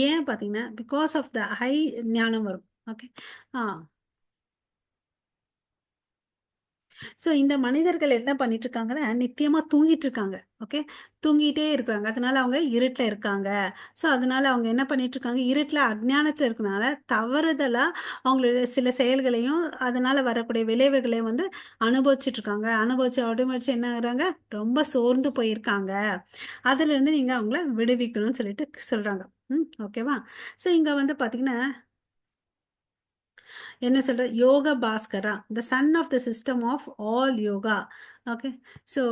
ஏன் பார்த்தீங்கன்னா, பிகாஸ் ஆஃப் த ஹை ஞானம் வரும். ஓகே. ஆ. ஸோ இந்த மனிதர்கள் என்ன பண்ணிட்டு இருக்காங்கன்னா, நித்தியமா தூங்கிட்டு இருக்காங்க. ஓகே. தூங்கிட்டே இருக்காங்க. அதனால அவங்க இருட்டுல இருக்காங்க. ஸோ அதனால அவங்க என்ன பண்ணிட்டு இருக்காங்க, இருட்டுல அஞ்ஞானத்துல இருக்கனால தவறுதலா அவங்களுடைய சில செயல்களையும், அதனால வரக்கூடிய விளைவுகளையும் வந்து அனுபவிச்சுட்டு இருக்காங்க. அனுபவிச்சு என்ன ஆகுறாங்க, ரொம்ப சோர்ந்து போயிருக்காங்க. அதுலருந்து நீங்க அவங்கள விடுவிக்கணும்னு சொல்லிட்டு சொல்றாங்க. ஓகேவா? ஸோ இங்க வந்து பார்த்தீங்கன்னா என்ன சொல்ற yoga Bhaskara the sun of the system of all yoga. Okay. So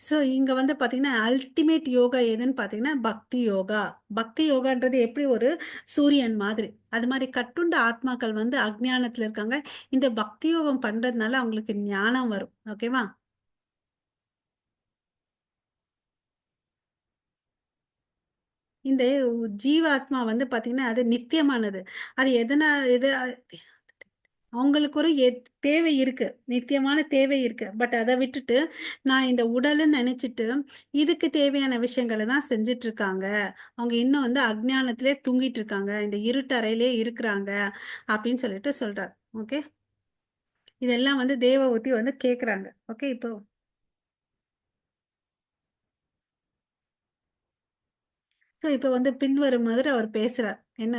so இங்க வந்து பார்த்தீங்கன்னா அல்டிமேட் யோகா எதுன்னு பார்த்தீங்கன்னா பக்தி யோகா. பக்தி யோகான்றது எப்படி ஒரு சூரியன் மாதிரி. அது மாதிரி கட்டுண்ட ஆத்மாக்கள் வந்து அஜ்ஞானத்துல இருக்காங்க. இந்த பக்தி யோகம் பண்றதுனால அவங்களுக்கு ஞானம் வரும். ஓகேவா? இந்த ஜீவாத்மா வந்து பார்த்தீங்கன்னா அது நித்தியமானது. அது எது அவங்களுக்கு ஒரு தேவை இருக்கு. நித்தியமான தேவை இருக்கு. பட் அத விட்டுட்டு, நான் இந்த உடலுன்னு நெனச்சுட்டு, இதுக்கு தேவையான விஷயங்கள தான் செஞ்சுட்டுருக்காங்க. அவங்க இன்னும் வந்து அஞ்ஞானத்திலே தூங்கிட்டு இருக்காங்க. இந்த இருட்டு அறையிலே இருக்குறாங்க. அப்படின்னு சொல்லிட்டு சொல்றார். ஓகே. இதெல்லாம் வந்து தேவஹூதி வந்து கேட்குறாங்க. ஓகே. இப்போ ஸோ இப்ப வந்து பின்வரும் மாதிரி அவர் பேசுறார். என்ன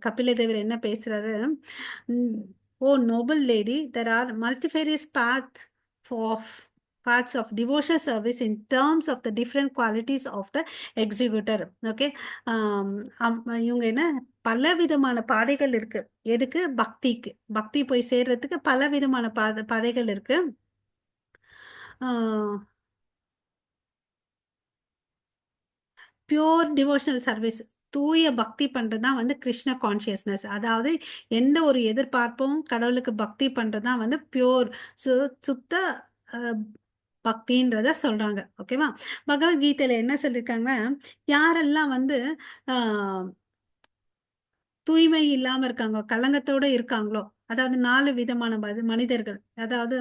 கபில தேவர் என்ன பேசுறாரு? ம். "Oh noble lady, there are multifarious paths of devotional service in terms of the different qualities of the executor." Okay. ஆம், இவங்க என்ன பலவிதமான பாதைகள் இருக்கு. எதுக்கு? பக்திக்கு. பக்தி போய் சேர்றதுக்கு பலவிதமான பாதைகள் இருக்கு. ஆ பியூர் டிவோஷனல் சர்வீஸ். தூய பக்தி பண்றது தான் வந்து கிருஷ்ண கான்ஷியஸ்னஸ். அதாவது எந்த ஒரு எதிர்பார்ப்பும் கடவுளுக்கு பக்தி பண்றது தான் வந்து பியூர் சு சுத்த அ பக்தின்றத சொல்றாங்க. ஓகேவா? பகவத்கீதையில என்ன சொல்லியிருக்காங்கன்னா, யாரெல்லாம் வந்து ஆ தூய்மை இல்லாம இருக்காங்க. கலங்கத்தோட இருக்காங்களோ, அதாவது 4 விதமான மனிதர்கள். அதாவது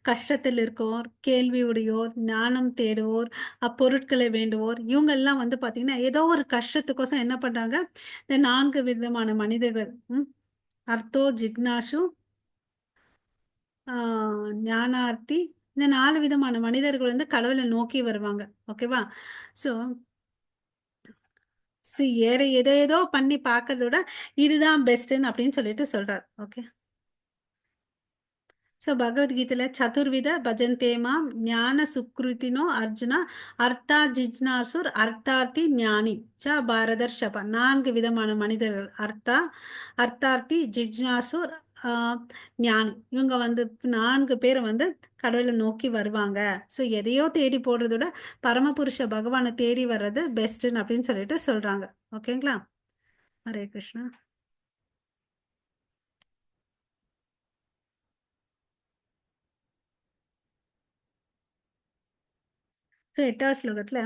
கஷ்டத்தில் இருக்கோர், கேள்வி உடையோர், ஞானம் தேடுவோர், அப்பொருட்களை வேண்டுவோர், இவங்கெல்லாம் வந்து பார்த்தீங்கன்னா, ஏதோ ஒரு கஷ்டத்துக்கோசம் என்ன பண்றாங்க, இந்த 4 விதமான மனிதர்கள். அர்த்தோ ஜிக்னாஷு, ஆ ஞானார்த்தி, இந்த 4 விதமான மனிதர்கள் வந்து கடவுள நோக்கி வருவாங்க. ஓகேவா? ஸோ ஏற ஏதோ ஏதோ பண்ணி பார்க்கறத விட, இதுதான் பெஸ்ட்டுன்னு அப்படின்னு சொல்லிட்டு சொல்றார். ஓகே. సో భగవద్గీతలో చతుర్విధ భజంతే మాం జ్ఞాన సుకృతినో అర్జుன அர்த்தா ஜிஜ்னாசுர் அர்த்தார்த்தி ஞானி ச பாரதர்ஷப 4 விதமான மனிதர்கள். அர்த்தார்த்தி ஜிஜ்னாசுர் ஞானி. இவங்க வந்து 4 பேர் வந்து கடவுளை நோக்கி வருவாங்க. ஸோ எதையோ தேடி போடுறத விட பரமபுருஷ பகவானை தேடி வர்றது பெஸ்ட்ன்னு அப்படின்னு சொல்லிட்டு சொல்றாங்க. ஓகேங்களா? ஹரே கிருஷ்ணா. ஸோ 8வது ஸ்லோகத்துல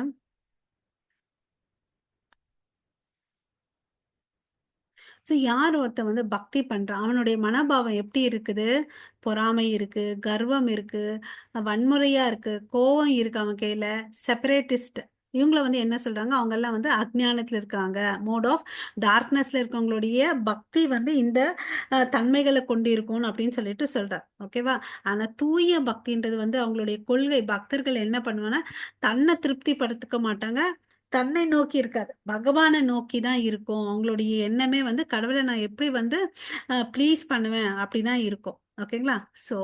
ஸோ யார் ஒருத்தன் வந்து பக்தி பண்றான், அவனுடைய மனோபாவம் எப்படி இருக்குது? பொறாமை இருக்கு, கர்வம் இருக்கு, வன்முறையா இருக்கு, கோவம் இருக்கு அவன் கையில, செப்பரேட்டிஸ்ட். இவங்கள வந்து என்ன சொல்றாங்க? அவங்கெல்லாம் வந்து அஞ்ஞானத்துல இருக்காங்க. மோட் ஆஃப் டார்க்னஸ்ல இருக்கவங்களுடைய பக்தி வந்து இந்த தன்மைகள கொண்டிருக்கும் அப்படின்னு சொல்லிட்டு சொல்றார். ஓகேவா? ஆனா தூய பக்தின்றது வந்து அவங்களுடைய கொள்கை. பக்தர்கள் என்ன பண்ணுவாங்கன்னா, தன்னை திருப்திப்படுத்திக்க மாட்டாங்க. தன்னை நோக்கி இருக்காது. பகவான நோக்கி தான் இருக்கும். அவங்களுடைய எண்ணமே வந்து கடவுள நான் எப்படி வந்து ப்ளீஸ் பண்ணுவேன் அப்படிதான் இருக்கும். ஓகேங்களா? ஸோ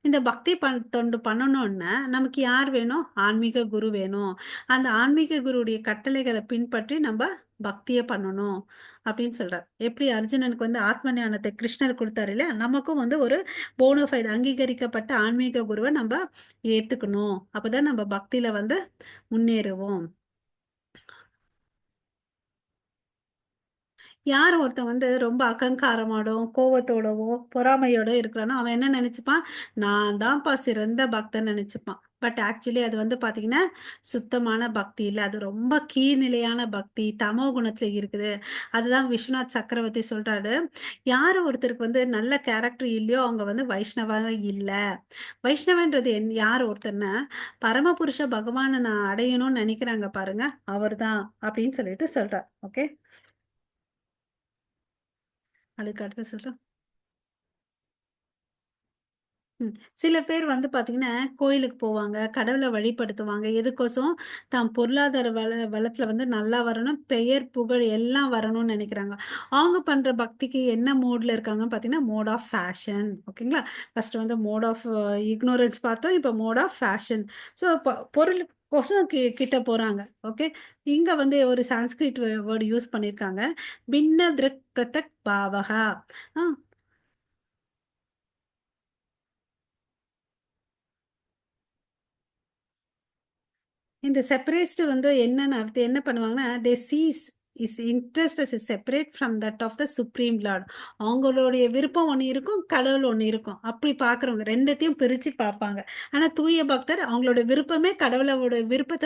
இந்த பக்தி தொண்டு பண்ணணும்னா, நமக்கு யார் வேணும்? ஆன்மீக குரு வேணும். அந்த ஆன்மீக குருவுடைய கட்டளைகள பின்பற்றி நம்ப பக்திய பண்ணணும் அப்படின்னு சொல்றார். எப்படி அர்ஜுனனுக்கு வந்து ஆத்ம ஞானத்தை கிருஷ்ணர் குடுத்தாரு இல்லையா? நமக்கும் வந்து ஒரு போனோஃபைட் அங்கீகரிக்கப்பட்ட ஆன்மீக குருவ நம்ப ஏத்துக்கணும். அப்பதான் நம்ம பக்தியில வந்து முன்னேறுவோம். யார் ஒருத்தன் வந்து ரொம்ப அகங்காரமாடோ, கோவத்தோடவோ, பொறாமையோட இருக்கிறானோ, அவன் என்ன நெனச்சுப்பான்? நான் தான்ப்பா சிறந்த பக்தன்னு நெனச்சுப்பான். பட் ஆக்சுவலி அது வந்து பாத்தீங்கன்னா சுத்தமான பக்தி இல்ல. அது ரொம்ப கீழ்நிலையான பக்தி. தமோ குணத்துல இருக்குது. அதுதான் விஸ்வநாத் சக்கரவர்த்தி சொல்றாரு. யாரு ஒருத்தருக்கு வந்து நல்ல கேரக்டர் இல்லையோ அவங்க வந்து வைஷ்ணவா இல்ல. வைஷ்ணவன்றது யார் ஒருத்தர்னா, பரமபுருஷ பகவான நான் அடையணும்னு நினைக்கிறாங்க பாருங்க, அவர்தான் அப்படின்னு சொல்லிட்டு சொல்றார். ஓகே. அதுக்கு அடுத்து சொல்றேன். ம். சில பேர் வந்து பாத்தீங்கன்னா, கோயிலுக்கு போவாங்க, கடவுள வழிபடுத்துவாங்க. எதுக்கோசம்? தான் பொருளாதார வளத்துல வந்து நல்லா வரணும், பெயர், புகழ் எல்லாம் வரணும்னு நெனைக்கிறாங்க. அவங்க பண்ற பக்திக்கு என்ன மோட்ல இருக்காங்கன்னு பாத்தீங்கன்னா, மோட் ஆஃப் ஃபேஷன். ஓகேங்களா? ஃபர்ஸ்ட் வந்து மோட் ஆஃப் இக்னோரன்ஸ் பார்த்தோம். இப்ப மோட் ஆஃப் ஃபேஷன். ஸோ பொருளுக்கோசம் கிட்ட போறாங்க. ஓகே. இங்க வந்து ஒரு சான்ஸ்கிரிட் வேர்ட் யூஸ் பண்ணியிருக்காங்க. பின்ன திருக் பிரதக் பாவகா. ஆ இந்த செப்பரேட்ஸ்ட் வந்து என்னன்னு அர்த்தம் என்ன பண்ணுவாங்கன்னா, they cease is interest is separate from that of the supreme lord. அவங்களுடைய விருப்பம் ஒண்ணு இருக்கும், கடவுள் ஒண்ணு இருக்கும். அப்படி பார்க்குறவங்க 2த்தையும் பிரிச்சு பார்ப்பாங்க. ஆனா தூய பக்தர் அவங்களோட விருப்பமே கடவுளோட விருப்பத்த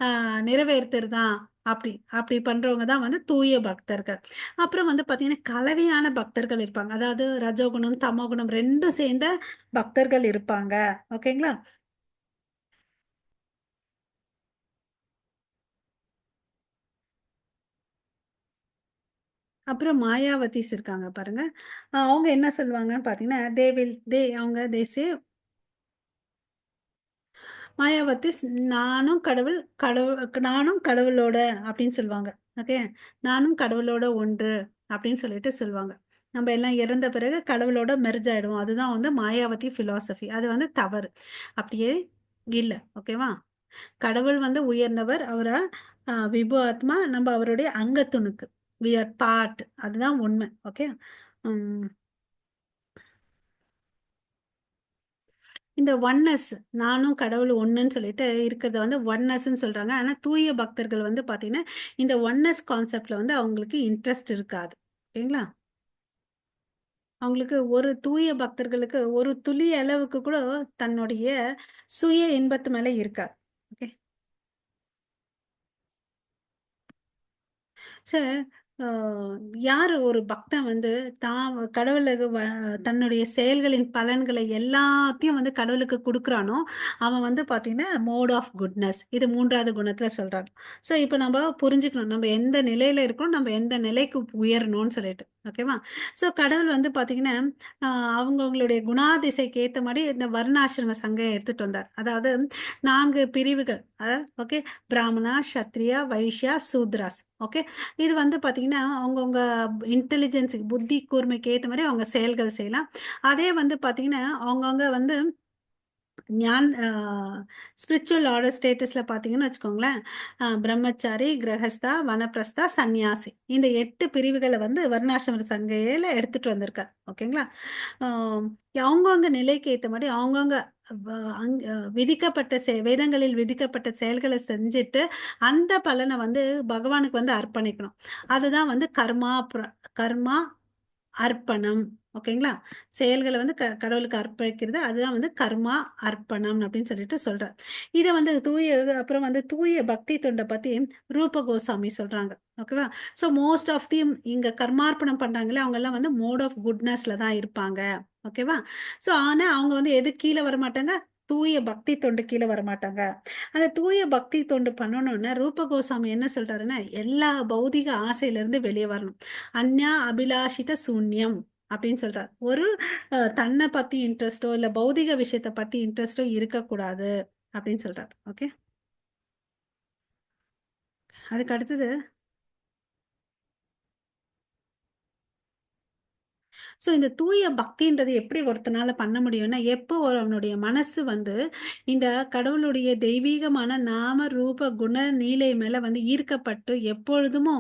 அ நிறைவேத்துறது தான். அப்படி அப்படி பண்றவங்க தான் வந்து தூய பக்தர்கள். அப்புறம் வந்து பார்த்தீங்கன்னா, கலவையான பக்தர்கள் இருப்பாங்க. அதாவது ரஜோகுணம், தமோகுணம் 2ம் சேர்ந்த பக்தர்கள் இருப்பாங்க. ஓகேங்களா? அப்புறம் மாயாவதிஸ் இருக்காங்க பாருங்க. அவங்க என்ன சொல்லுவாங்கன்னு பார்த்தீங்கன்னா, தே வில் தே அவங்க தே சே மாயாவதிஸ் நானும் கடவுள் நானும் கடவுளோட அப்படின்னு சொல்லுவாங்க. ஓகே. நானும் கடவுளோட ஒன்று அப்படின்னு சொல்லிட்டு சொல்லுவாங்க. நம்ம எல்லாம் இறந்த பிறகு கடவுளோட மெர்ஜ் ஆயிடுவோம். அதுதான் வந்து மாயாவதி பிலாசபி. அது வந்து தவறு. அப்படியே இல்ல. ஓகேவா? கடவுள் வந்து உயர்ந்தவர். அவர விபு ஆத்மா. நம்ம அவருடைய அங்கத்துணுக்கு. We are part. அதுதான் உண்மை. ஓகே. ம். இந்த ஒன்னஸ் நானும் கடவுள் ஒண்ணுன்னு சொல்லிட்டு இருக்கிறத வந்து ஒன்னஸ்ன்னு சொல்றாங்க. ஆனா தூய பக்தர்கள் வந்து பார்த்தீங்கன்னா, இந்த ஒன்னஸ் கான்செப்ட்ல வந்து அவங்களுக்கு இன்ட்ரெஸ்ட் இருக்காது. ஓகேங்களா? அவங்களுக்கு ஒரு தூய பக்தர்களுக்கு ஒரு துளி அளவுக்கு கூட தன்னுடைய சுய இன்பத்து மேல இருக்காது. ஓகே. சார், அ யாரு ஒரு பக்தன் வந்து தான் கடவுளுக்கு தன்னுடைய செயல்களின் பலன்களை எல்லாத்தையும் வந்து கடவுளுக்கு குடுக்குறானோ, அவன் வந்து பார்த்தீங்கன்னா, மோட் ஆஃப் குட்னஸ். இது 3வது குணத்துல சொல்றாங்க. ஸோ, இப்ப நம்ப புரிஞ்சுக்கணும். நம்ம எந்த நிலையில இருக்கோம், நம்ம எந்த நிலைக்கு உயரணும்னு சொல்லிட்டு. ஓகேவா? ஸோ, கடவுள் வந்து பார்த்தீங்கன்னா, அ அவங்கவங்களுடைய குணாதிசைக்கு ஏத்த மாரி இந்த வர்ணாசிரம சங்கம் எடுத்துட்டு வந்தார். அதாவது 4 பிரிவுகள். ஓகே. பிராமணா, சத்ரியா, வைஷ்யா, சூத்ராஸ். ஓகே. இது வந்து பார்த்தீங்கன்னா, அவங்கவங்க இன்டெலிஜென்ஸுக்கு புத்தி கூர்மைக்கு ஏத்த மாரி அவங்க செயல்கள் செய்யலாம். அதே வந்து பார்த்தீங்கன்னா, அவங்கவங்க வந்து ஞான் அ ஸ்பிரிச்சுவல் ஆர்டர் ஸ்டேட்டஸ்ல பார்த்தீங்கன்னு வச்சுக்கோங்களேன், பிரம்மச்சாரி, கிரகஸ்தா, வனப்பிரஸ்தா, சந்நியாசி. இந்த 8 பிரிவுகள வந்து வர்ணாசிரம சங்கையில எடுத்துட்டு வந்திருக்கார். ஓகேங்களா? ஆ அவங்கவங்க நிலைக்கு ஏத்த மாரி அவங்கவங்க வ அங் அ விதிக்கப்பட்ட வேதங்களில் விதிக்கப்பட்ட செயல்கள செஞ்சுட்டு, அந்த பலன வந்து பகவானுக்கு வந்து அர்ப்பணிக்கணும். அதுதான் வந்து கர்மா அர்ப்பணம். ஓகேங்களா? செயல்கள வந்து கடவுளுக்கு அர்ப்பணிக்கிறது. அதுதான் வந்து கர்மா அர்ப்பணம் அப்படின்னு சொல்லிட்டு சொல்றார். இத வந்து அப்புறம் வந்து தூய பக்தி தொண்ட பத்தி ரூப கோஸ்வாமி சொல்றாங்க. ஓகேவா? ஸோ மோஸ்ட் ஆஃப் இங்க கர்மார்ப்பணம் பண்றாங்கல்ல, அவங்கலாம் வந்து மோட் ஆஃப் குட்னஸ்ல தான் இருப்பாங்க. ஓகேவா? ஸோ ஆனா அவங்க வந்து எதுக்கு கீழ வரமாட்டாங்க? தூய பக்தி தொண்டு கீழ வரமாட்டாங்க. அந்த தூய பக்தி தொண்டு பண்ணணும்னா, ரூப கோஸ்வாமி என்ன சொல்றாருன்னா, எல்லா பௌதீக ஆசையிலிருந்து வெளிய வரணும். அந்யா அபிலாஷித சூன்யம் அப்படின்னு சொல்றார். ஒரு தன்ன பத்தி இன்ட்ரெஸ்ட்டோ, இல்ல பௌதீக விஷயத்த பத்தி இன்ட்ரெஸ்ட்டோ இருக்கக்கூடாது அப்படின்னு சொல்றார். ஓகே. அதுக்கு அடுத்தது இந்த தூய பக்தின்றது எப்படி ஒருத்தனால பண்ண முடியும்னா, எப்போ அவனுடைய மனசு வந்து இந்த கடவுளுடைய தெய்வீகமான நாம, ரூப, குண, நீலை மேல வந்து ஈர்க்கப்பட்டு எப்பொழுதுமோ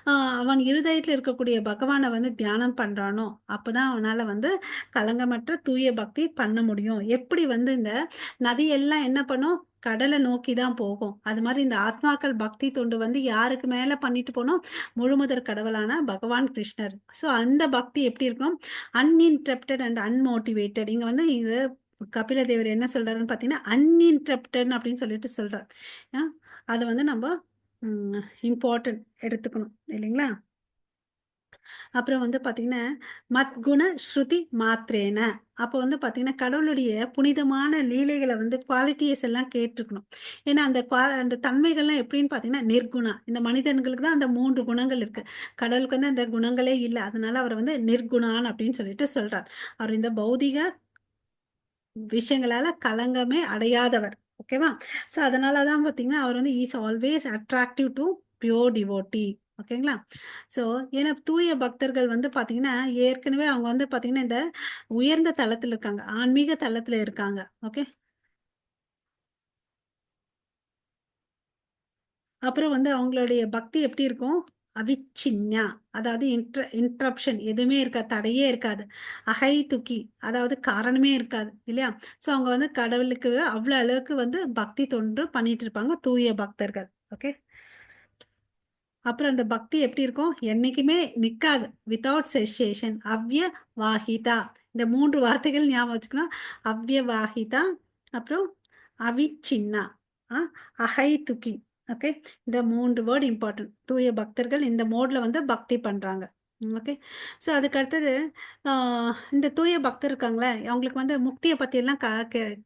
அ அவன் இருதயத்தில இருக்கக்கூடிய பகவான வந்து தியானம் பண்றானோ, அப்பதான் அவனால வந்து களங்கமற்ற தூய பக்தி பண்ண முடியும். எப்படி வந்து இந்த நதி எல்லாம் என்ன பண்ணும்? கடல நோக்கி தான் போகும். அது மாரி இந்த ஆத்மாக்கள் பக்தி தொண்டு வந்து யாருக்கு மேல பண்ணிட்டு போணும்? முழுமுதற் கடவுளான பகவான் கிருஷ்ணர். அந்த பக்தி எப்படி இருக்கும்? Uninterrupted and unmotivated. இங்க வந்து இது கபில தேவர் என்ன சொல்றாருன்னு பார்த்தீங்கன்னா, அன்இன்டரப்டட் அப்படின்னு சொல்லிட்டு சொல்றார். அ அத வந்து நம்ப இம்பார்ட்டன்ட் எடுத்துக்கணும் இல்லைங்களா? அப்புறம் வந்து பார்த்தீங்கன்னா, மத்குண ஸ்ருதி மாத்ரேன. அப்போ வந்து பார்த்தீங்கன்னா, கடவுளுடைய புனிதமான லீலைகள வந்து குவாலிட்டிஸ் எல்லாம் கேட்டுருக்கணும். ஏன்னா, அந்த தன்மைகள்லாம் எப்படின்னு பார்த்தீங்கன்னா, நிர்குணா. இந்த மனிதன்களுக்கு தான் அந்த 3 குணங்கள் இருக்கு. கடவுளுக்கு வந்து அந்த குணங்களே இல்ல. அதனால அவர வந்து நிர்குணான் அப்படின்னு சொல்லிட்டு சொல்றார். அவர் இந்த பௌதிக விஷயங்களால கலங்கமே அடையாதவர். ஓகேவா? ஸோ அதனால தான் பார்த்தீங்கன்னா, அவர் வந்து is always attractive to pure devotee. ஓகேங்களா? ஸோ ஏன்னா தூய பக்தர்கள் வந்து பார்த்தீங்கன்னா, ஏற்கனவே அவங்க வந்து பார்த்தீங்கன்னா, இந்த உயர்ந்த தளத்தில இருக்காங்க. ஆன்மீக தளத்தில இருக்காங்க. ஓகே. அப்புறம் வந்து அவங்களுடைய பக்தி எப்படி இருக்கும்? அவிச்சின்யா. அதாவது இன்டரப்ஷன் எதுவுமே இருக்காது. தடையே இருக்காது. அஹைதுகி அதாவது காரணமே இருக்காது. இல்லையா? ஸோ அவங்க வந்து கடவுளுக்கு அவ்வளோ அளவுக்கு வந்து பக்தி தொண்டு பண்ணிட்டு இருப்பாங்க. தூய பக்தர்கள். ஓகே. அப்புறம் அந்த பக்தி எப்படி இருக்கும்? என்னைக்குமே நிக்காது. Without cessation. அவ்யவாஹிதா. இந்த 3 வார்த்தைகள் ஞாபகம் வச்சுக்கணும். அவ்யவாஹிதா, அப்புறம் அவிச்சின்னா, அ அஹைதுகி. ஓகே. இந்த 3 வேர்ட் இம்பார்ட்டன்ட். தூய பக்தர்கள் இந்த மோட்ல வந்து பக்தி பண்றாங்க. ஓகே. ஸோ அதுக்கு அடுத்தது, ஆ இந்த தூய பக்தர் இருக்காங்கல்ல, அவங்களுக்கு வந்து முக்திய பத்தியெல்லாம்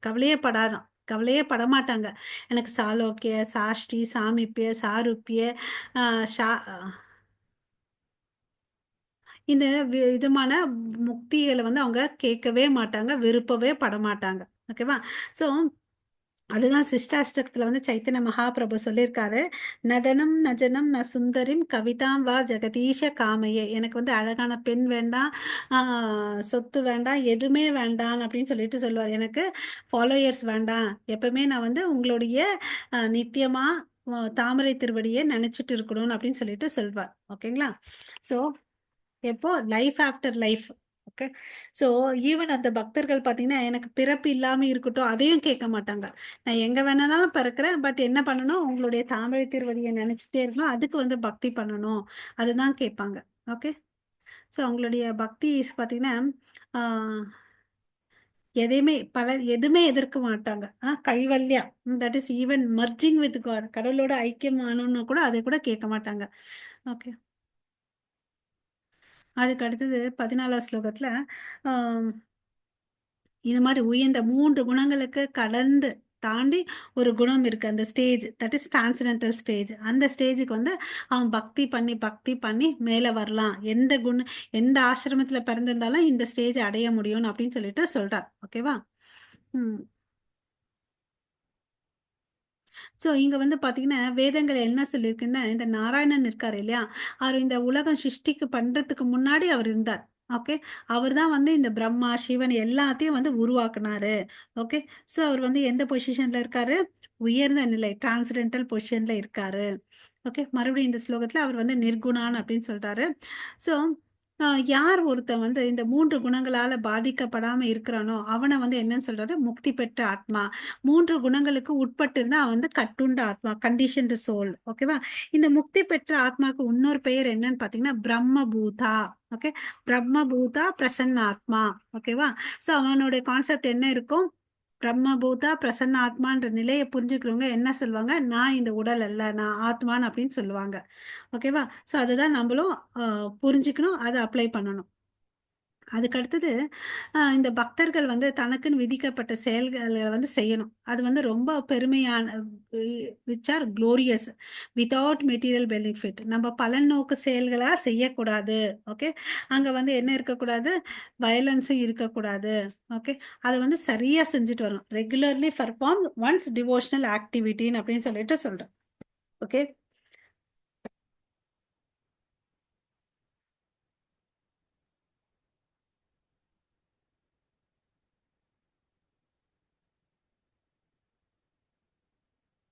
கவலையே படாதாம். கவலையே படமாட்டாங்க. எனக்கு சாலோக்கிய, சாஷ்டி, சாமீப்ய, சாரூப்ய, ஆ ஷா இந்த விதமான முக்திகள வந்து அவங்க கேட்கவே மாட்டாங்க. விருப்பவே படமாட்டாங்க. ஓகேவா? ஸோ அதுதான் சிஷ்டாஷ்டகத்துல வந்து சைத்தன்ய மகாபிரபு சொல்லியிருக்காரு. "நதனம் நஜனம் ந சுந்தரிம் கவிதாம் வா ஜெகதீஷ காமயே." எனக்கு வந்து அழகான பெண் வேண்டாம், ஆ சொத்து வேண்டாம், எதுவுமே வேண்டாம் அப்படின்னு சொல்லிட்டு சொல்லுவாரு. எனக்கு ஃபாலோயர்ஸ் வேண்டாம். எப்பவுமே நான் வந்து உங்களுடைய நித்தியமா தாமரை திருவடிய நெனச்சுட்டு இருக்கணும்னு அப்படின்னு சொல்லிட்டு சொல்வார். ஓகேங்களா? ஸோ எப்போ life after life. Okay. So even அந்த பக்தர்கள் பார்த்தீங்கன்னா, எனக்கு பிறப்பு இல்லாம இருக்கட்டும், அதையும் கேட்க மாட்டாங்க. நான் எங்க வேணாலும் பிறக்கிறேன். பட் என்ன பண்ணணும்? உங்களுடைய தாமரை திருவடிய நினைச்சுட்டே இருக்கணும். அதுக்கு வந்து பக்தி பண்ணணும். அதுதான் கேட்பாங்க. ஓகே. ஸோ அவங்களுடைய பக்திஸ் பார்த்தீங்கன்னா, ஆ எதுவுமே எதிர்க்க மாட்டாங்க. Kaivalya that is even merging with God. கடவுளோட ஐக்கியம் ஆகணும்னு கூட அதை கூட கேட்க மாட்டாங்க. ஓகே. அதுக்கு அடுத்தது 14வது ஸ்லோகத்துல, ஆம் இது மாரி உயர்ந்த 3 குணங்களுக்கு கடந்து தாண்டி ஒரு குணம் இருக்கு. அந்த stage that is transcendental stage. அந்த ஸ்டேஜுக்கு வந்து அவன் பக்தி பண்ணி மேல வரலாம். எந்த ஆசிரமத்தில பிறந்திருந்தாலும் இந்த ஸ்டேஜ் அடைய முடியும்னு அப்படின்னு சொல்லிட்டு சொல்றார். ஓகேவா? ம். ஸோ இங்க வந்து பார்த்தீங்கன்னா, வேதங்கள் என்ன சொல்லியிருக்குன்னா, இந்த நாராயணன் இருக்காரு இல்லையா? அவர் இந்த உலகம் சிருஷ்டிக்கு பண்றதுக்கு முன்னாடி அவர் இருந்தார். ஓகே. அவர் தான் வந்து இந்த பிரம்மா, சிவன் எல்லாத்தையும் வந்து உருவாக்குனாரு. ஓகே. ஸோ அவர் வந்து எந்த பொசிஷன்ல இருக்காரு? உயர்ந்த நிலை டிரான்சென்டென்டல் பொசிஷன்ல இருக்காரு. ஓகே. மறுபடியும் இந்த ஸ்லோகத்துல அவர் வந்து நிர்குணான் அப்படின்னு சொல்றாரு. ஸோ யார் ஒருத்தன் வந்து இந்த 3 குணங்களால பாதிக்கப்படாம இருக்கிறானோ, அவன வந்து என்னன்னு சொல்றாரு? முக்தி பெற்ற ஆத்மா. 3 குணங்களுக்கு உட்பட்டு இருந்தா அவன் வந்து கட்டுண்ட ஆத்மா, கண்டிஷன்டு சோல். ஓகேவா? இந்த முக்தி பெற்ற ஆத்மாவுக்கு இன்னொரு பெயர் என்னன்னு பார்த்தீங்கன்னா, பிரம்மபூதா. ஓகே. பிரம்மபூதா பிரசன்னாத்மா. ஓகேவா? ஸோ அவனுடைய கான்செப்ட் என்ன இருக்கும்? பிரம்மபூதா பிரசன்ன ஆத்மான்ற நிலைய புரிஞ்சுக்கிறவங்க என்ன சொல்லுவாங்க? நான் இந்த உடல் அல்ல, நான் ஆத்மான்னு அப்படின்னு சொல்லுவாங்க. ஓகேவா? ஸோ அதுதான் நம்பளும் புரிஞ்சுக்கணும். அத அப்ளை பண்ணணும். அதுக்கு அடுத்தது, இந்த பக்தர்கள் வந்து தனக்குன்னு விதிக்கப்பட்ட செயல்கள வந்து செய்யணும். அது வந்து ரொம்ப பெருமையான we which are glorious without material benefit. நம்ம பலன் நோக்கு செயல்களா செய்யக்கூடாது. ஓகே. அங்க வந்து என்ன இருக்கக்கூடாது? வயலன்ஸும் இருக்கக்கூடாது. ஓகே. அத வந்து சரியா செஞ்சுட்டு வரணும். ரெகுலர்லி பெர்ஃபார்ம் ஒன்ஸ் டிவோஷனல் ஆக்டிவிட்டின்னு அப்படின்னு சொல்லிட்டு சொல்றேன். ஓகே.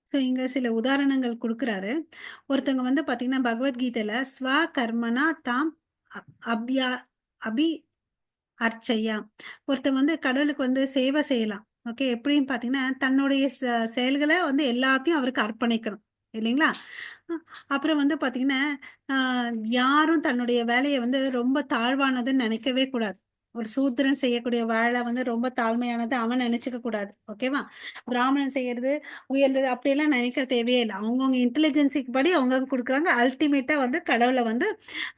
ஸோ இங்க சில உதாரணங்கள் குடுக்குறாரு. ஒருத்தவங்க வந்து பார்த்தீங்கன்னா, பகவத்கீதையில ஸ்வ கர்மணா தாம் அ அப்யா அபி அர்ச்சையா. ஒருத்தன் வந்து கடவுளுக்கு வந்து சேவை செய்யலாம். ஓகே. எப்படின்னு பார்த்தீங்கன்னா, தன்னுடைய செயல்கள வந்து எல்லாத்தையும் அவருக்கு அர்ப்பணிக்கணும். இல்லைங்களா? அ அப்புறம் வந்து பார்த்தீங்கன்னா, அ யாரும் தன்னுடைய வேலைய வந்து ரொம்ப தாழ்வானதுன்னு நெனைக்கவே கூடாது. ஒரு சூத்திரன் செய்யக்கூடிய வேலை வந்து ரொம்ப தாழ்மையானது அவன் நினைச்சுக்க கூடாது. ஓகேவா? பிராமணன் செய்யறது உயர்ந்தது அப்படியெல்லாம் நினைக்க தேவையே இல்ல. அவங்கவங்க இன்டெலிஜென்ஸிக்கு படி அவங்கவங்க குடுக்குறாங்க. அல்டிமேட்டா வந்து கடவுள வந்து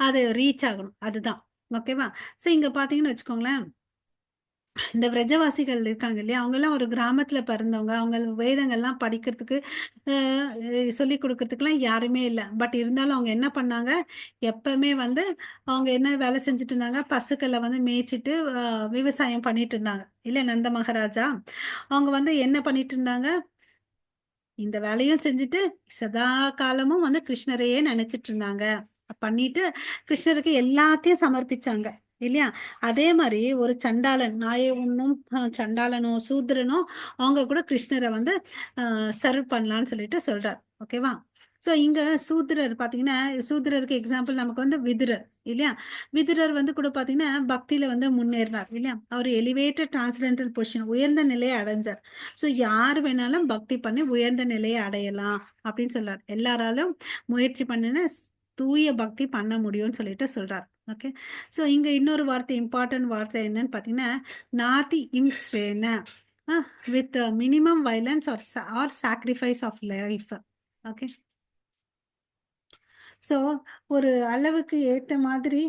அது ரீச் ஆகணும். அதுதான். ஓகேவா? சோ இங்க பார்த்தீங்கன்னு வச்சுக்கோங்களேன், இந்த விரஜவாசிகள் இருக்காங்க இல்லையா? அவங்கலாம் ஒரு கிராமத்துல பிறந்தவங்க. அவங்க வேதங்கள்லாம் படிக்கிறதுக்கு சொல்லிக் குடுக்கறதுக்குலாம் யாருமே இல்ல. பட் இருந்தாலும் அவங்க என்ன பண்ணாங்க, எப்பவுமே வந்து அவங்க என்ன வேலை செஞ்சுட்டு இருந்தாங்க, பசுக்கள வந்து மேய்ச்சுட்டு விவசாயம் பண்ணிட்டு இருந்தாங்க. இல்ல நந்த மகாராஜா. அவங்க வந்து என்ன பண்ணிட்டு இருந்தாங்க, இந்த வேலையும் செஞ்சுட்டு, சதா காலமும் வந்து கிருஷ்ணரையே நெனச்சுட்டு இருந்தாங்க. பண்ணிட்டு கிருஷ்ணருக்கு எல்லாத்தையும் சமர்ப்பிச்சாங்க. இல்லையா? அதே மாரி ஒரு சண்டாளன், நாயே உண்ணும் சண்டாளனோ, சூத்திரனோ அவங்க கூட கிருஷ்ணர வந்து சர்வ் பண்ணலான்னு சொல்லிட்டு சொல்றார். ஓகேவா? ஸோ இங்க சூத்திரர் பார்த்தீங்கன்னா, சூத்திரருக்கு எக்ஸாம்பிள் நமக்கு வந்து விதுரர். இல்லையா? விதுரர் வந்து கூட பார்த்தீங்கன்னா, பக்தியில வந்து முன்னேறினார். இல்லையா? அவர் எலிவேட்டட் டிரான்சென்டென்டல் பொசிஷன் உயர்ந்த நிலையை அடைஞ்சார். ஸோ யார் வேணாலும் பக்தி பண்ணி உயர்ந்த நிலையை அடையலாம் அப்படின்னு சொல்றார். எல்லாராலும் முயற்சி பண்ணின தூய பக்தி பண்ண முடியும்னு சொல்லிட்டு சொல்றார். ஓகே. ஸோ இங்க இன்னொரு வார்த்தை இம்பார்ட்டன்ட் வார்த்தை என்னன்னு பார்த்தீங்கன்னா, நாதி இம் ஸ்ரேன with minimum violence or sacrifice of life. Okay. So ஒரு அளவுக்கு ஏத்த மாதிரி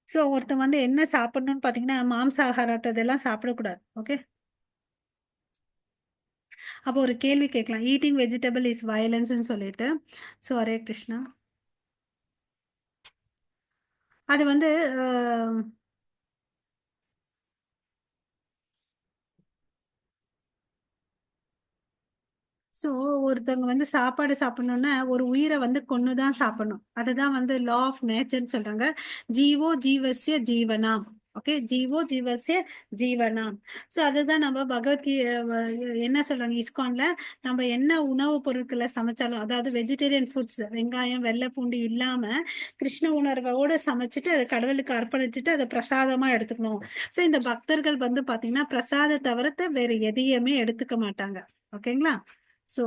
ஸோ ஒருத்தன் வந்து என்ன சாப்பிடணும்னு பார்த்தீங்கன்னா, மாம்சாகாரத்த இதெல்லாம் சாப்பிடக்கூடாது. ஓகே. அப்போ ஒரு கேள்வி கேட்கலாம். ஈட்டிங் வெஜிடபிள் இஸ் வயலன்ஸ்ன்னு சொல்லிட்டு. ஸோ ஹரே கிருஷ்ணா. அது வந்து அ ஸோ ஒருத்தவங்க வந்து சாப்பாடு சாப்பிடணும்னா, ஒரு உயிர வந்து கொன்னு தான் சாப்பிடணும். அதுதான் வந்து லா ஆஃப் நேச்சர்ன்னு சொல்றாங்க. ஜீவோ ஜீவஸ்ய ஜீவனாம். ஓகே. ஜீவோ ஜீவஸ்ய ஜீவனாம். ஸோ அதுதான் நம்ம என்ன சொல்றாங்க இஸ்கான்ல, நம்ம என்ன உணவுப் பொருட்கள சமைச்சாலும், அதாவது வெஜிடேரியன் ஃபுட்ஸ் வெங்காயம், வெள்ளை பூண்டு இல்லாம, கிருஷ்ண உணர்வோட சமைச்சுட்டு, அத கடவுளுக்கு அர்ப்பணிச்சுட்டு, அத பிரசாதமா எடுத்துக்கணும். ஸோ இந்த பக்தர்கள் வந்து பாத்தீங்கன்னா, பிரசாத தவிர்த்து வேற எதையுமே எடுத்துக்க மாட்டாங்க. ஓகேங்களா? ஸோ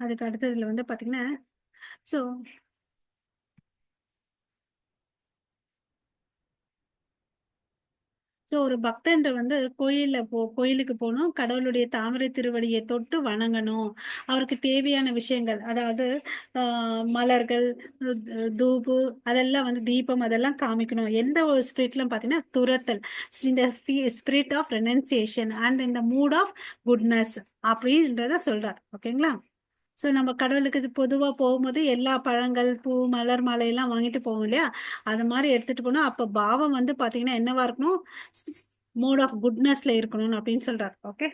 அதுக்கு அடுத்ததுல வந்து பாத்தீங்கன்னா, ஸோ ஒரு பக்தன்ற வந்து கோயிலுக்கு போணும். கடவுளுடைய தாமரை திருவடியை தொட்டு வணங்கணும். அவருக்கு தேவையான விஷயங்கள், அதாவது ஆ மலர்கள், தூபு அதெல்லாம் வந்து தீபம் அதெல்லாம் காமிக்கணும். எந்த ஒரு ஸ்பிரிட்ல பார்த்தீங்கன்னா, துரத்தல். இந்த ஸ்பிரிட் ஆஃப் ரெனன்சியேஷன் அண்ட் இந்த மூட் ஆஃப் குட்னஸ் அப்படின்றத சொல்றார். ஓகேங்களா? ஸோ நம்ம கடவுளுக்கு இது பொதுவா போகும்போது எல்லா பழங்கள், பூ, மலர், மாலையெல்லாம் வாங்கிட்டு போவோம் இல்லையா? அது மாரி எடுத்துட்டு போனா, அப்ப பாவம் வந்து பாத்தீங்கன்னா என்னவா இருக்கணும்? மோட் ஆஃப் குட்னஸ்ல இருக்கணும்னு அப்படின்னு சொல்றாரு. ஓகே.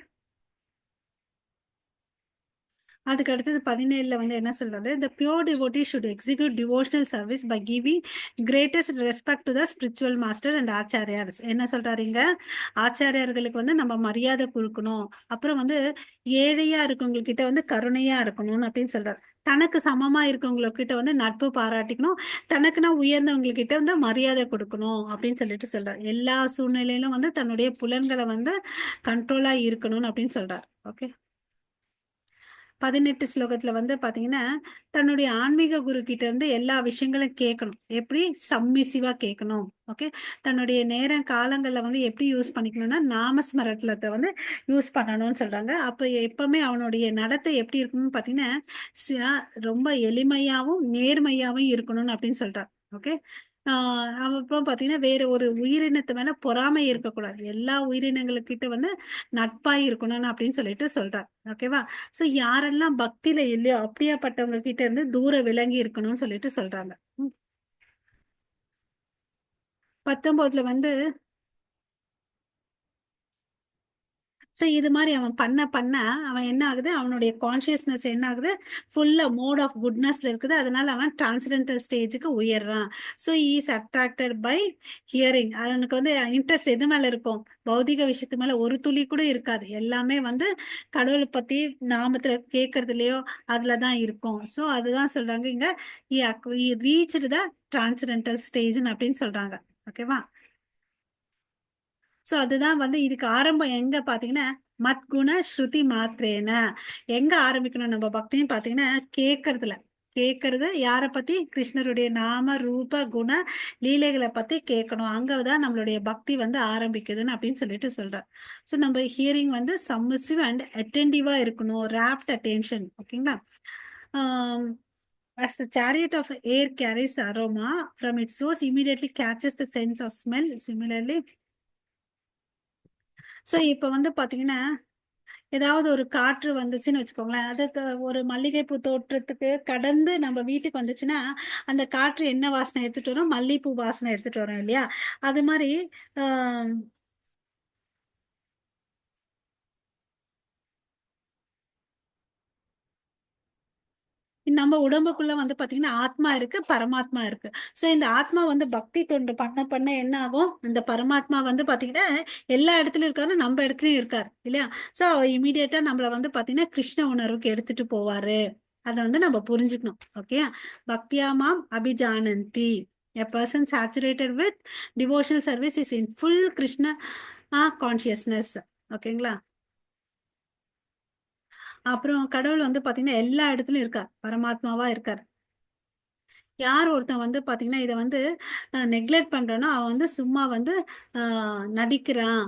அதுக்கு அடுத்தது 17ல வந்து என்ன சொல்றாரு? "The pure devotee should execute devotional service by giving greatest respect to the spiritual master and ஆச்சாரியார்ஸ்." என்ன சொல்றாரு இங்க? ஆச்சாரியார்களுக்கு வந்து நம்ம மரியாதை குடுக்கணும். அப்புறம் வந்து ஏழையா இருக்கவங்க கிட்ட வந்து கருணையா இருக்கணும்னு அப்படின்னு சொல்றாரு. தனக்கு சமமா இருக்கவங்க கிட்ட வந்து நட்பு பாராட்டிக்கணும். தனக்குன்னா உயர்ந்தவங்க கிட்ட வந்து மரியாதை குடுக்கணும் அப்படின்னு சொல்லிட்டு சொல்றாரு. எல்லா சூழ்நிலையிலும் வந்து தன்னுடைய புலன்கள வந்து கண்ட்ரோலா இருக்கணும்னு அப்படின்னு சொல்றாரு. ஓகே. 18 ஸ்லோகத்துல வந்து பாத்தீங்கன்னா, தன்னுடைய ஆன்மீக குரு கிட்ட இருந்து எல்லா விஷயங்களும் கேட்கணும். எப்படி? சப்மிசிவா கேட்கணும். ஓகே. தன்னுடைய நேரம், காலங்கள்ல வந்து எப்படி யூஸ் பண்ணிக்கணும்னா, நாமஸ்மரணத்த வந்து யூஸ் பண்ணணும்னு சொல்றாங்க. அப்ப எப்பவுமே அவனுடைய நடத்தை எப்படி இருக்கணும்னு பாத்தீங்கன்னா, ச ரொம்ப எளிமையாவும், நேர்மையாவும் இருக்கணும்னு அப்படின்னு சொல்றார். ஓகே. ஆ அப்புறம் பாத்தீங்கன்னா, வேற ஒரு உயிரினத்து மேல பொறாமை இருக்கக்கூடாது. எல்லா உயிரினங்களுக்கிட்ட வந்து நட்பா இருக்கணும்னு அப்படின்னு சொல்லிட்டு சொல்றார். ஓகேவா? சோ யாரெல்லாம் பக்தியில இல்லையோ அப்படியாப்பட்டவங்க கிட்ட இருந்து தூர விலகி இருக்கணும்னு சொல்லிட்டு சொல்றாங்க. ம். 19ல வந்து ஸோ இது மாதிரி அவன் பண்ண பண்ண அவன் என்ன ஆகுது, அவனுடைய கான்சியஸ்னஸ் என்ன ஆகுது, ஃபுல்லா மோட் ஆஃப் குட்னஸ்ல இருக்குது. அதனால அவன் டிரான்ஸ்டென்டல் ஸ்டேஜுக்கு உயர்றான். So is attracted by hearing. அவனுக்கு வந்து இன்ட்ரெஸ்ட் எது மேல இருக்கும், பௌதிக விஷயத்து மேல ஒரு துளி கூட இருக்காது. எல்லாமே வந்து கடவுளை பத்தி நாமத்துல கேட்கறதுலயோ அதுலதான் இருக்கும். ஸோ அதுதான் சொல்றாங்க இங்க, ரீச்டு த டிரான்ஸ்டென்டல் ஸ்டேஜ் அப்படின்னு சொல்றாங்க. ஓகேவா? சோ அதுதான் வந்து இதுக்கு ஆரம்பம் எங்க பாத்தீங்கன்னா, மத்குண ஸ்ருதி மாத்திரேன. எங்க ஆரம்பிக்கணும் நம்ம பக்தின்னு பாத்தீங்கன்னா, கேட்கறதுல. கேட்கறது யார பத்தி, கிருஷ்ணருடைய நாம ரூப குண லீலைகளை பத்தி கேட்கணும். அங்கதான் நம்மளுடைய பக்தி வந்து ஆரம்பிக்குதுன்னு அப்படின்னு சொல்லிட்டு சொல்ற. சோ நம்ம ஹியரிங் வந்து சப்மிசிவ் அண்ட் அட்டென்டிவா இருக்கணும், ராப்ட் அட்டென்ஷன். ஓகேங்களா? As the chariot of air carries aroma from its source, immediately catches the sense of smell. Similarly, so இப்போ வந்து பாத்தீங்கன்னா, ஏதாவது ஒரு காற்று வந்துச்சுன்னு வச்சுக்கோங்களேன், அதுக்கு ஒரு மல்லிகைப்பூ தோட்டத்துக்கு கடந்து நம்ம வீட்டுக்கு வந்துச்சுன்னா, அந்த காற்று என்ன வாசனை எடுத்துட்டு வரும், மல்லிகைப்பூ வாசனை எடுத்துட்டு வரும் இல்லையா? அது மாதிரி ஆஹ் நம்ம உடம்புக்குள்ள வந்து பாத்தீங்கன்னா ஆத்மா இருக்கு, பரமாத்மா இருக்கு. சோ இந்த ஆத்மா வந்து பக்தி தொண்டு பண்ண பண்ண என்ன ஆகும், இந்த பரமாத்மா வந்து பாத்தீங்கன்னா எல்லா இடத்துலயும் இருக்காரு, நம்ம இடத்துலயும் இருக்காரு இல்லையா? சோ இமீடியட்டா நம்மள வந்து பாத்தீங்கன்னா கிருஷ்ண உணர்வுக்கு எடுத்துட்டு போவாரு. அதை வந்து நம்ம புரிஞ்சுக்கணும். Okay? பக்தியாமாம் அபிஜானந்தி. A person saturated with devotional service is in full Krishna consciousness. ஓகேங்களா? அப்புறம் கடவுள் வந்து பாத்தீங்கன்னா எல்லா இடத்துலயும் இருக்கார், பரமாத்மாவா இருக்கார். யார் ஒருத்தன் வந்து பாத்தீங்கன்னா இதை வந்து நெக்லெக்ட் பண்றானோ அவன் வந்து சும்மா வந்து நடிக்கிறான்,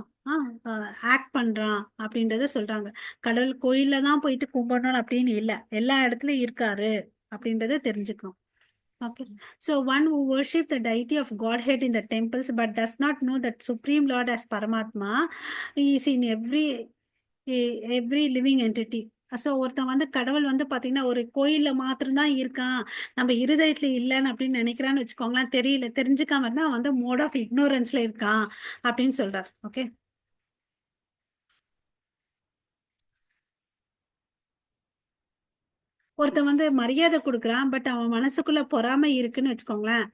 ஆக்ட் பண்றான் அப்படின்றத சொல்றாங்க. கடவுள் கோயில்ல தான் போயிட்டு கும்பிடணும் அப்படின்னு இல்ல, எல்லா இடத்துலயும் இருக்காரு அப்படின்றத தெரிஞ்சுக்கணும். Okay. So one who worships the deity of Godhead in the temples but does not know that Supreme Lord as Paramatma is in every living entity. So ஒருத்தன் வந்து கடவுள் வந்து பாத்தீங்கன்னா ஒரு கோயில்ல மாத்திரம்தான் இருக்கான், நம்ம இருதயத்துல இல்லைன்னு அப்படின்னு நினைக்கிறான்னு வச்சுக்கோங்களேன், தெரியல, தெரிஞ்சுக்காம இருந்தா அவன் வந்து மோட் ஆஃப் இக்னோரன்ஸ்ல இருக்கான் அப்படின்னு சொல்றார். ஓகே? ஒருத்தன் வந்து மரியாதை கொடுக்குறான், பட் அவன் மனசுக்குள்ள பொறாமை இருக்குன்னு வச்சுக்கோங்களேன்.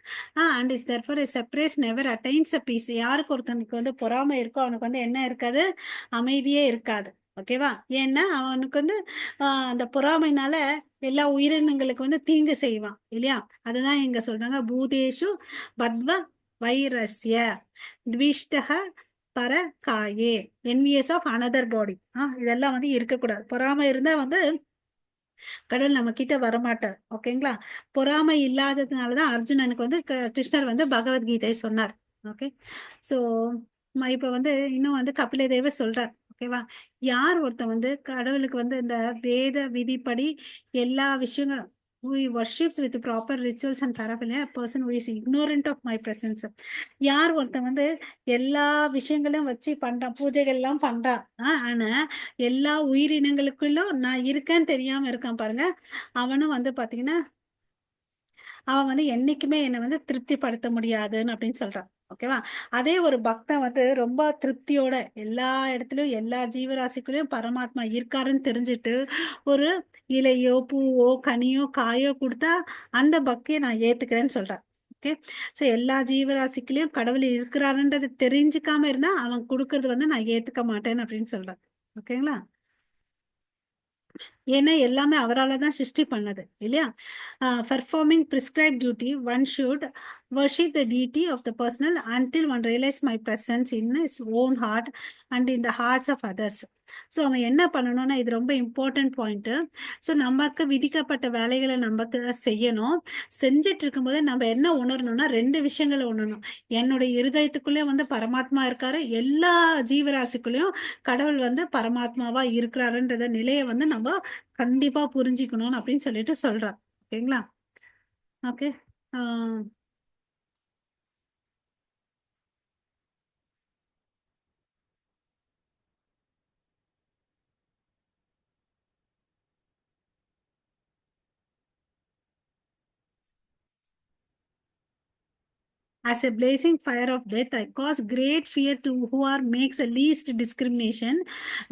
And is therefore a separate never attains a peace. யாருக்கு ஒருத்தனுக்கு வந்து பொறாமை இருக்கோ அவனுக்கு வந்து என்ன இருக்காது, அமைதியே இருக்காது. ஓகேவா? ஏன்னா அவனுக்கு வந்து அந்த பொறாமைனால எல்லா உயிரினங்களுக்கு வந்து தீங்கு செய்வான் இல்லையா? அதுதான் இங்க சொல்றாங்க, பூதேஷு பத்வ வைரஸ்ய த்விஷ்டக பர காயே என்வியஸ் ஆஃப் அனதர் பாடி. இதெல்லாம் வந்து இருக்கக்கூடாது. பொறாமை இருந்தா வந்து கடவுள் நம்ம கிட்ட வரமாட்டார். ஓகேங்களா? பொறாமை இல்லாததுனாலதான் அர்ஜுனனுக்கு வந்து கிருஷ்ணர் வந்து பகவத்கீதை சொன்னார். ஓகே? சோ இப்ப வந்து இன்னும் வந்து கபில தேவர் சொல்றார். ஓகேவா? யார் ஒருத்தன் வந்து கடவுளுக்கு வந்து இந்த வேத விதிப்படி எல்லா விஷயங்களும் who worships with proper rituals and paraphernalia, a person who is ignorant of my presence. யார் ஒருத்தன் வந்து எல்லா விஷயங்களும் வச்சு பண்றான், பூஜைகள் எல்லாம் பண்றான், ஆனா எல்லா உயிரினங்களுக்குள்ளும் நான் இருக்கேன்னு தெரியாம இருக்கான் பாருங்க, அவனும் வந்து பாத்தீங்கன்னா அவன் வந்து என்னைக்குமே என்னை வந்து திருப்திப்படுத்த முடியாதுன்னு அப்படின்னு சொல்றான். ஓகேவா? அதே ஒரு பக்தன் வந்து ரொம்ப திருப்தியோட எல்லா இடத்துலயும் எல்லா ஜீவராசிக்குள்ளயும் பரமாத்மா இருக்காருன்னு தெரிஞ்சுட்டு ஒரு இலையோ பூவோ கனியோ காயோ கொடுத்தா அந்த பக்தியை நான் ஏத்துக்கிறேன்னு சொல்றேன். ஓகே? சோ எல்லா ஜீவராசிக்குள்ளயும் கடவுள் இருக்கிறாருன்றது தெரிஞ்சுக்காம இருந்தா அவன் கொடுக்கறது வந்து நான் ஏத்துக்க மாட்டேன்னு அப்படின்னு சொல்றேன். ஓகேங்களா? ஏன்னா எல்லாமே அவரால் தான் சிருஷ்டி பண்ணது இல்லையா? Performing prescribe duty one should worship the deity of the personal until one realize my presence in his own heart and in the hearts of others. So அவன் என்ன பண்ணணும்னா, இது ரொம்ப இம்பார்ட்டன்ட் பாயிண்ட். ஸோ நமக்கு விதிக்கப்பட்ட வேலைகளை நம்ம செய்யணும். செஞ்சிட்டு இருக்கும்போது நம்ம என்ன உணரணும்னா, ரெண்டு விஷயங்களை உணரணும். என்னுடைய இருதயத்துக்குள்ளே வந்து பரமாத்மா இருக்காரு, எல்லா ஜீவராசிக்குள்ளேயும் கடவுள் வந்து பரமாத்மாவா இருக்கிறாருன்றத நிலையை வந்து நம்ம கண்டிப்பா புரிஞ்சுக்கணும் அப்படின்னு சொல்லிட்டு சொல்றார். ஓகேங்களா? Okay. As a blazing fire of death, I cause great fear to whoever makes a least discrimination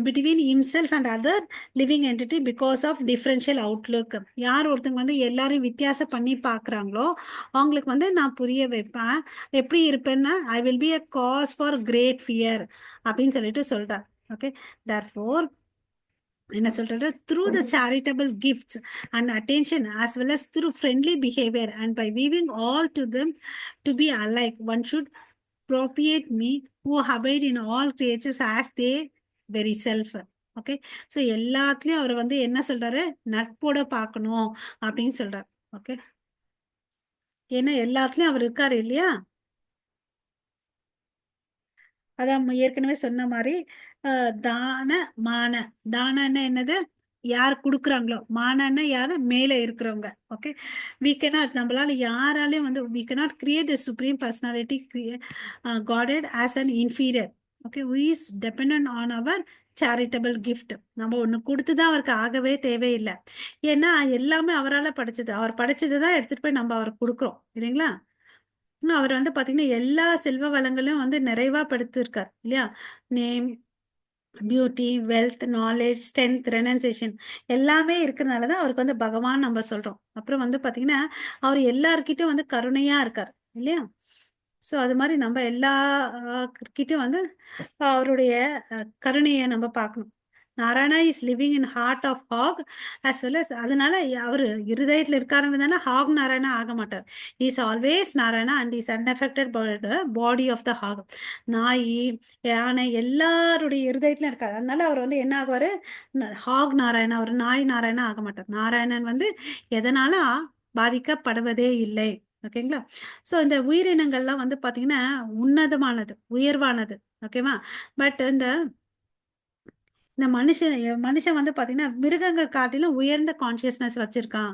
between himself and other living entity because of differential outlook. யார் ஒருத்தங்க வந்து எல்லாரையும் வித்தியாசம் பண்ணி பார்க்குறாங்களோ அவங்களுக்கு வந்து நான் புரிய வைப்பேன். எப்படி இருப்பேன்னா, I will be a cause for great fear அப்படின்னு சொல்லிட்டு சொல்றார். ஓகே, therefore என்ன சொல்றாரு, through the charitable gifts and attention as well as through friendly behavior and by weaving all to them to be alike, one should appropriate me who abide in all creatures as they very self. Okay, so எல்லாத்துலயும் அவர் வந்து என்ன சொல்றாரு, நட்போட பார்க்கணும் அப்படின்னு சொல்றாரு. ஓகே, ஏன்னா எல்லாத்துலயும் அவர் இருக்காரு இல்லையா. அதான் ஏற்கனவே சொன்ன மாதிரி தான மான. தானன்னா என்னது, யார் கொடுக்குறாங்களோ, மானன்னா யாரு மேலே இருக்கிறவங்க. ஓகே, we cannot, நம்மளால யாராலையும் வந்து we cannot create a supreme personality godhead as an inferior. Okay, who is dependent on our charitable gift. நம்ம ஒண்ணு கொடுத்துதான் அவருக்கு ஆகவே தேவையில்லை. ஏன்னா எல்லாமே அவரால் படைச்சது, அவர் படைச்சது தான் எடுத்துட்டு போய் நம்ம அவருக்கு கொடுக்குறோம் இல்லைங்களா. அவர் வந்து பாத்தீங்கன்னா எல்லா செல்வ வளங்களையும் வந்து நிறைவா படுத்திருக்கார் இல்லையா. Name, beauty, wealth, knowledge, strength, renunciation எல்லாமே இருக்கிறதுனாலதான் அவருக்கு வந்து பகவான் நம்ம சொல்றோம். அப்புறம் வந்து பாத்தீங்கன்னா அவர் எல்லார்கிட்டும் வந்து கருணையா இருக்கார் இல்லையா. ஸோ அது மாதிரி நம்ம எல்லா கிட்டும் வந்து அவருடைய கருணையை நம்ம பார்க்கணும். Narayana is living in heart of hog as well as, அதனால அவர் இருதயத்தில் இருக்காருன்றதுனால ஹாக் நாராயணா ஆக மாட்டார். Is always Narayana and is unaffected by the body of the hog. நாய், யானை எல்லாருடைய இருதயத்திலும் இருக்காரு. அதனால அவர் வந்து என்ன ஆகுவாரு, ஹாக் நாராயணா, ஒரு நாய் நாராயணா ஆக மாட்டார். நாராயணன் வந்து எதனால பாதிக்கப்படுவதே இல்லை. ஓகேங்களா. ஸோ இந்த உயிரினங்கள்லாம் வந்து பார்த்தீங்கன்னா உன்னதமானது, உயர்வானது. ஓகேவா. பட் இந்த இந்த மனுஷன் வந்து பாத்தீங்கன்னா மிருகங்கள் காட்டிலும் உயர்ந்த கான்சியஸ்னஸ் வச்சிருக்கான்.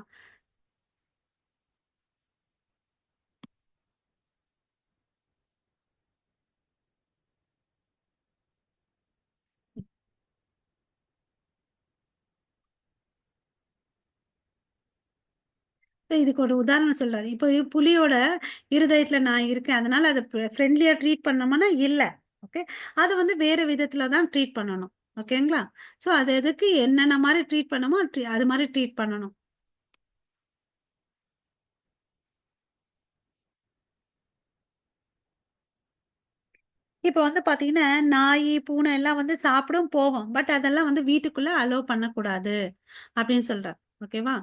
இதுக்கு ஒரு உதாரணம் சொல்றாரு. இப்போ புலியோட இருதயத்துல நான் இருக்கேன், அதனால அதை ஃப்ரெண்ட்லியா ட்ரீட் பண்ணோம்னா இல்ல. ஓகே, அது வந்து வேற விதத்துல தான் ட்ரீட் பண்ணணும். ஓகேங்களா. ஸோ அது எதுக்கு என்னென்ன மாதிரி ட்ரீட் பண்ணணுமோ அது மாதிரி ட்ரீட் பண்ணணும். இப்போ வந்து பாத்தீங்கன்னா நாய், பூனை எல்லாம் வந்து சாப்பிடும் போகும். பட் அதெல்லாம் வந்து வீட்டுக்குள்ள அலோவ் பண்ணக்கூடாது அப்படின்னு சொல்றார். ஓகேவா.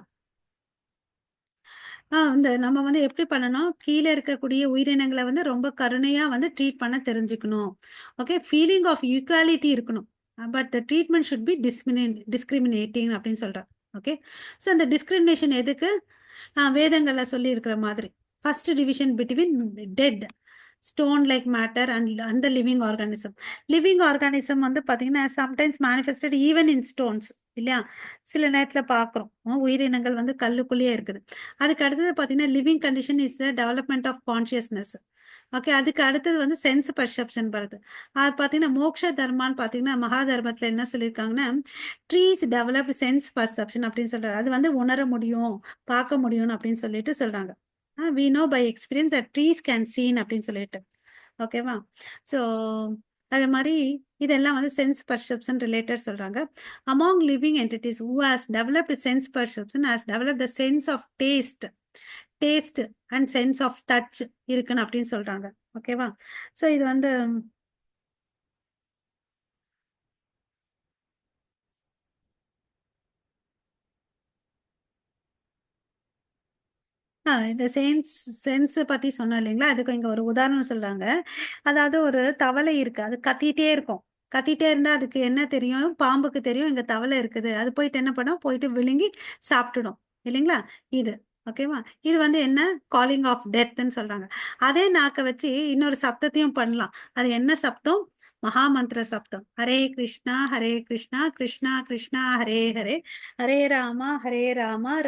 இந்த நம்ம வந்து எப்படி பண்ணணும், கீழே இருக்கக்கூடிய உயிரினங்களை வந்து ரொம்ப கருணையா வந்து ட்ரீட் பண்ண தெரிஞ்சுக்கணும். ஓகே, ஃபீலிங் ஆஃப் ஈக்குவாலிட்டி இருக்கணும். But the treatment should be discriminating அப்படின்னு சொல்றேன். ஓகே, ஸோ அந்த டிஸ்கிரிமினேஷன் எதுக்கு, வேதங்கள்ல சொல்லி இருக்கிற மாதிரி first division between dead stone like matter and the living organism. Living organism வந்து பார்த்தீங்கன்னா sometimes manifested even in stones இல்லையா. சில நேரத்தில் பார்க்குறோம் உயிரினங்கள் வந்து கல்லுக்குள்ளேயே இருக்குது. அதுக்கு அடுத்தது பார்த்தீங்கன்னா living condition is the development of consciousness. Okay, அதுக்கு அடுத்தது வந்து சென்ஸ் பர்செப்ஷன் வருது. அது பார்த்தீங்கன்னா மோக்ஷ தர்மான்னு பார்த்தீங்கன்னா மகா தர்மத்தில் என்ன சொல்லியிருக்காங்கன்னா, ட்ரீஸ் டெவலப்டு சென்ஸ் பர்செப்ஷன் அப்படின்னு சொல்றாரு. அது வந்து உணர முடியும், பார்க்க முடியும் அப்படின்னு சொல்லிட்டு சொல்றாங்க. We know by experience at trees can seen அப்படின்னு சொல்லிட்டு. ஓகேவா. ஸோ அது மாதிரி இதெல்லாம் வந்து சென்ஸ் பர்செப்ஷன் ரிலேட்டட் சொல்றாங்க. Among living entities who has developed sense perception has develop the sense of taste and sense of touch இருக்குன்னு அப்படின்னு சொல்றாங்க. ஓகேவா. ஸோ இது வந்து இந்த சென்ஸ் பத்தி சொன்னோம் இல்லைங்களா, அதுக்கு இங்க ஒரு உதாரணம் சொல்றாங்க. அதாவது ஒரு தவளை இருக்கு, அது கத்திட்டே இருக்கும். கத்திட்டே இருந்தா அதுக்கு என்ன தெரியும், பாம்புக்கு தெரியும் இங்க தவளை இருக்குது. அது போயிட்டு என்ன பண்ணும், போயிட்டு விழுங்கி சாப்பிட்டுடும் இல்லைங்களா. இது ஓகேவா. இது வந்து என்ன, காலிங் ஆஃப் டெத்ன்னு சொல்றாங்க. அதே நாக்க வச்சு இன்னொரு சப்தத்தையும் பண்ணலாம். அது என்ன சப்தம், மகாமந்திர சப்தம். ஹரே கிருஷ்ணா கிருஷ்ணா கிருஷ்ணா ஹரே ஹரே, ஹரே ராமா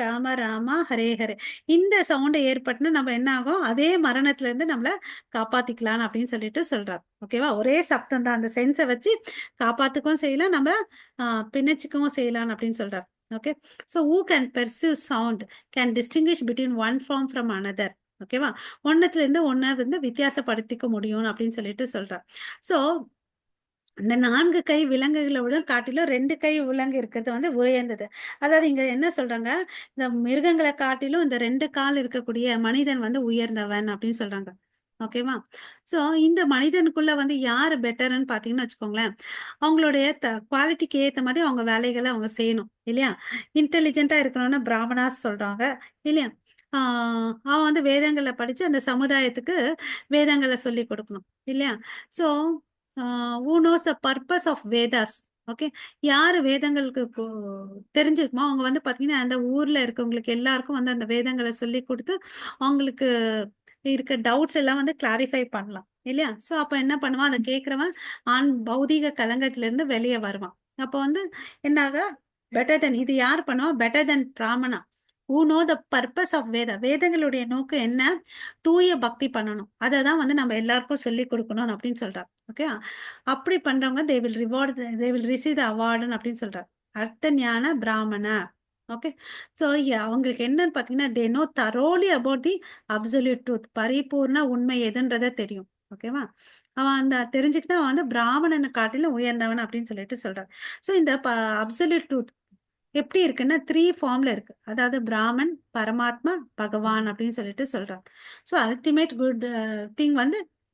ராம ராமா ஹரே ஹரே. இந்த சவுண்டை ஏற்பட்டுன்னு நம்ம என்ன ஆகும், அதே மரணத்துல இருந்து நம்மள காப்பாத்திக்கலாம் அப்படின்னு சொல்லிட்டு சொல்றாரு. ஓகேவா. ஒரே சப்தம் தான், அந்த சென்ஸை வச்சு காப்பாத்துக்கவும் செய்யலாம், நம்ம பிணைச்சிக்கவும் செய்யலாம் அப்படின்னு சொல்றாரு. Okay, so who can perceive sound can distinguish between one form from another. ஓகேவா? ஒன்னத்துல ஒண்ண வித்தியாசப்படுத்திக்க முடியும் அப்படின்னு சொல்லிட்டு சொல்றார். சோ இந்த 4 கை விலங்குகள விட காட்டிலும் 2 கை விலங்கு இருக்கிறது உயர்ந்தது. அதாவது இங்க என்ன சொல்றாங்க, இந்த மிருகங்கள காட்டிலும் இந்த 2 கால் இருக்கக்கூடிய மனிதன் உயர்ந்தவன் அப்படின்னு சொல்றாங்க. ஓகேவா? சோ இந்த மனிதனுக்குள்ள யாரு பெட்டர்ன்னு பார்த்தீங்கன்னு வச்சுக்கோங்களேன், அவங்களுடைய குவாலிட்டிக்கு ஏத்த மாரி அவங்க வேலைகள அவங்க செய்யணும். இல்லையா? இன்டெலிஜென்ட்டா இருக்கணும்னு பிராமணாஸ் சொல்றாங்க. இல்லையா? ஆ அவன் வேதங்கள படிச்சு அந்த சமுதாயத்துக்கு வேதங்கள சொல்லிக் கொடுக்கணும். இல்லையா? So who knows the purpose of Vedas. Okay. யாரு வேதங்களுக்கு தெரிஞ்சிருக்குமோ அவங்க பார்த்தீங்கன்னா, அந்த ஊர்ல இருக்கவங்களுக்கு எல்லாருக்கும் அந்த வேதங்கள சொல்லிக் குடுத்து, அவங்களுக்கு இருக்க டவுட்ஸ் எல்லாம் கிளாரிஃபை பண்ணலாம். இல்லையா? சோ அப்ப என்ன பண்ணுவான், அத கேட்கிறவன் பௌதீக கலங்கத்திலிருந்து வெளிய வருவான். அப்ப என்னாக பெட்டர் தென் இது யார் பண்ணுவா? Better than Brahmana. Who know the purpose of Veda. வேதங்களுடைய நோக்கம் என்ன? தூய பக்தி பண்ணணும். அத தான் நம்ம எல்லாருக்கும் சொல்லிக் குடுக்கணும் அப்படின்னு சொல்றார். ஓகே. அப்படி பண்றவங்க தே வில் ரிசீவ் த அவார்டுன்னு அப்படின்னு சொல்றார். அர்த்த ஞான பிராமண. ஓகே. சோ அவங்களுக்கு என்னன்னு பார்த்தீங்கன்னா, they know தரோலி about the absolute truth. பரிபூர்ண உண்மை எதுன்றத தெரியும். ஓகேவா? அவன் தெரிஞ்சுக்கிட்டா அவன் பிராமணன காட்டிலும் உயர்ந்தவன் அப்படின்னு சொல்லிட்டு சொல்றார். சோ இந்த அப்சல்யூட் ட்ரூத் எப்படி இருக்குன்னா 3 ஃபார்ம்ல இருக்கு. அதாவது பிராமன், பரமாத்மா, பகவான் அப்படின்னு சொல்லிட்டு சொல்றார். சோ அல்டிமேட் குட் திங்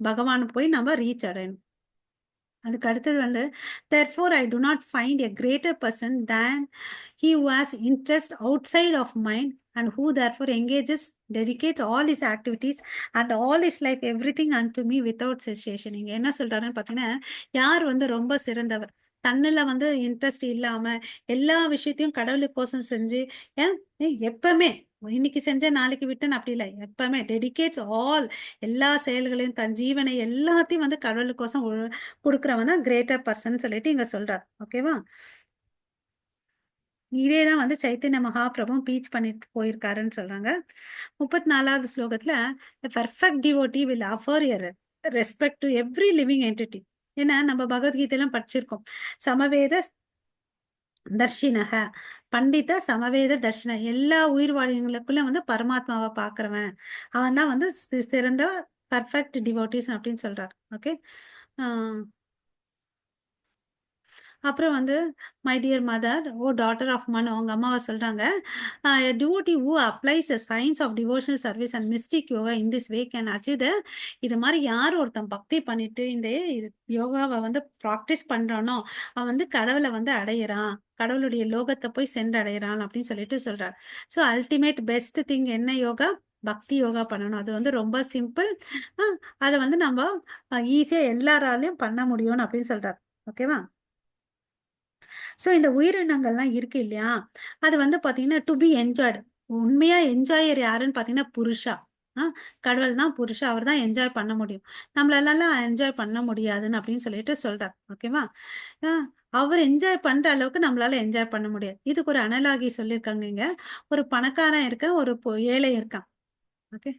பகவான போய் நம்ம ரீச் அடையணும். அதுக்கு அடுத்தது therefore I do not find a greater person than he who has interest outside of mind and who therefore engages, dedicates all his activities and all his life everything unto me without cessation. இங்க என்ன சொல்றாருன்னு பார்த்தீங்கன்னா, யார் ரொம்ப சிறந்தவர்? தன்னுல இன்ட்ரெஸ்ட் இல்லாம எல்லா விஷயத்தையும் கடவுளுக்கோசம் செஞ்சு, ஏன் எப்பவுமே இன்னைக்கு செஞ்ச நாளைக்கு விட்டேன்னு அப்படி இல்ல. எப்பவுமே டெடிகேட்ஸ் ஆல் எல்லா செயல்களையும் தன் ஜீவனை எல்லாத்தையும் கடவுளுக்கோசம் குடுக்குறவன் தான் கிரேட்டர் பர்சன் சொல்லிட்டு இங்க சொல்றார். ஓகேவா? இதே தான் சைத்தன்ய மகாபிரபுவும் டீச் பண்ணிட்டு போயிருக்காருன்னு சொல்றாங்க. 34வது ஸ்லோகத்துல "A perfect devotee will offer a respect to every living entity." ஏன்னா நம்ம பகவத்கீதையிலும் படிச்சிருக்கோம். சமவேத தர்ஷினக, பண்டித சமவேத தர்ஷன. எல்லா உயிர் வாழியங்களுக்குள்ள பரமாத்மாவ பார்க்கிறவன். அவன் தான் சிறந்த பெர்ஃபெக்ட் டிவோட்டீஸ் அப்படின்னு சொல்றார். ஓகே. ஆ அப்புறம் my dear mother, O daughter of Manu, அவங்க அம்மாவ சொல்றாங்க. Devotee who applies the science of devotional service and mystic yoga in this way can achieve the. இது மாதிரி யார் ஒருத்தன் பக்தி பண்ணிட்டு இந்த யோகாவை ப்ராக்டிஸ் பண்றானோ அவன் கடவுளை அடையிறான், கடவுளுடைய லோகத்தை போய் சென்றடைகிறான் அப்படின்னு சொல்லிட்டு சொல்றார். ஸோ அல்டிமேட் பெஸ்ட் திங் என்ன யோகா? பக்தி யோகா பண்ணணும். அது ரொம்ப சிம்பிள். அதை நம்ம ஈஸியா எல்லாராலையும் பண்ண முடியும்னு அப்படின்னு சொல்றார். ஓகேவா? சோ இந்த உயிரினங்கள்லாம் இருக்கு இல்லையா? அது பார்த்தீங்கன்னா, டு பி என்ஜாய்டு. உண்மையா என்ஜாயர் யாருன்னு பார்த்தீங்கன்னா, புருஷா. ஆ கடவுள் தான் புருஷா. அவர் தான் என்ஜாய் பண்ண முடியும். நம்மளாலலாம் என்ஜாய் பண்ண முடியாதுன்னு அப்படின்னு சொல்லிட்டு சொல்றார். ஓகேவா? ஆ அவர் என்ஜாய் பண்ற அளவுக்கு நம்மளால என்ஜாய் பண்ண முடியாது. இதுக்கு ஒரு அனலாகி சொல்லியிருக்காங்க இங்க. ஒரு பணக்காரன் இருக்கான், ஒரு ஏழை இருக்கான். ஓகே.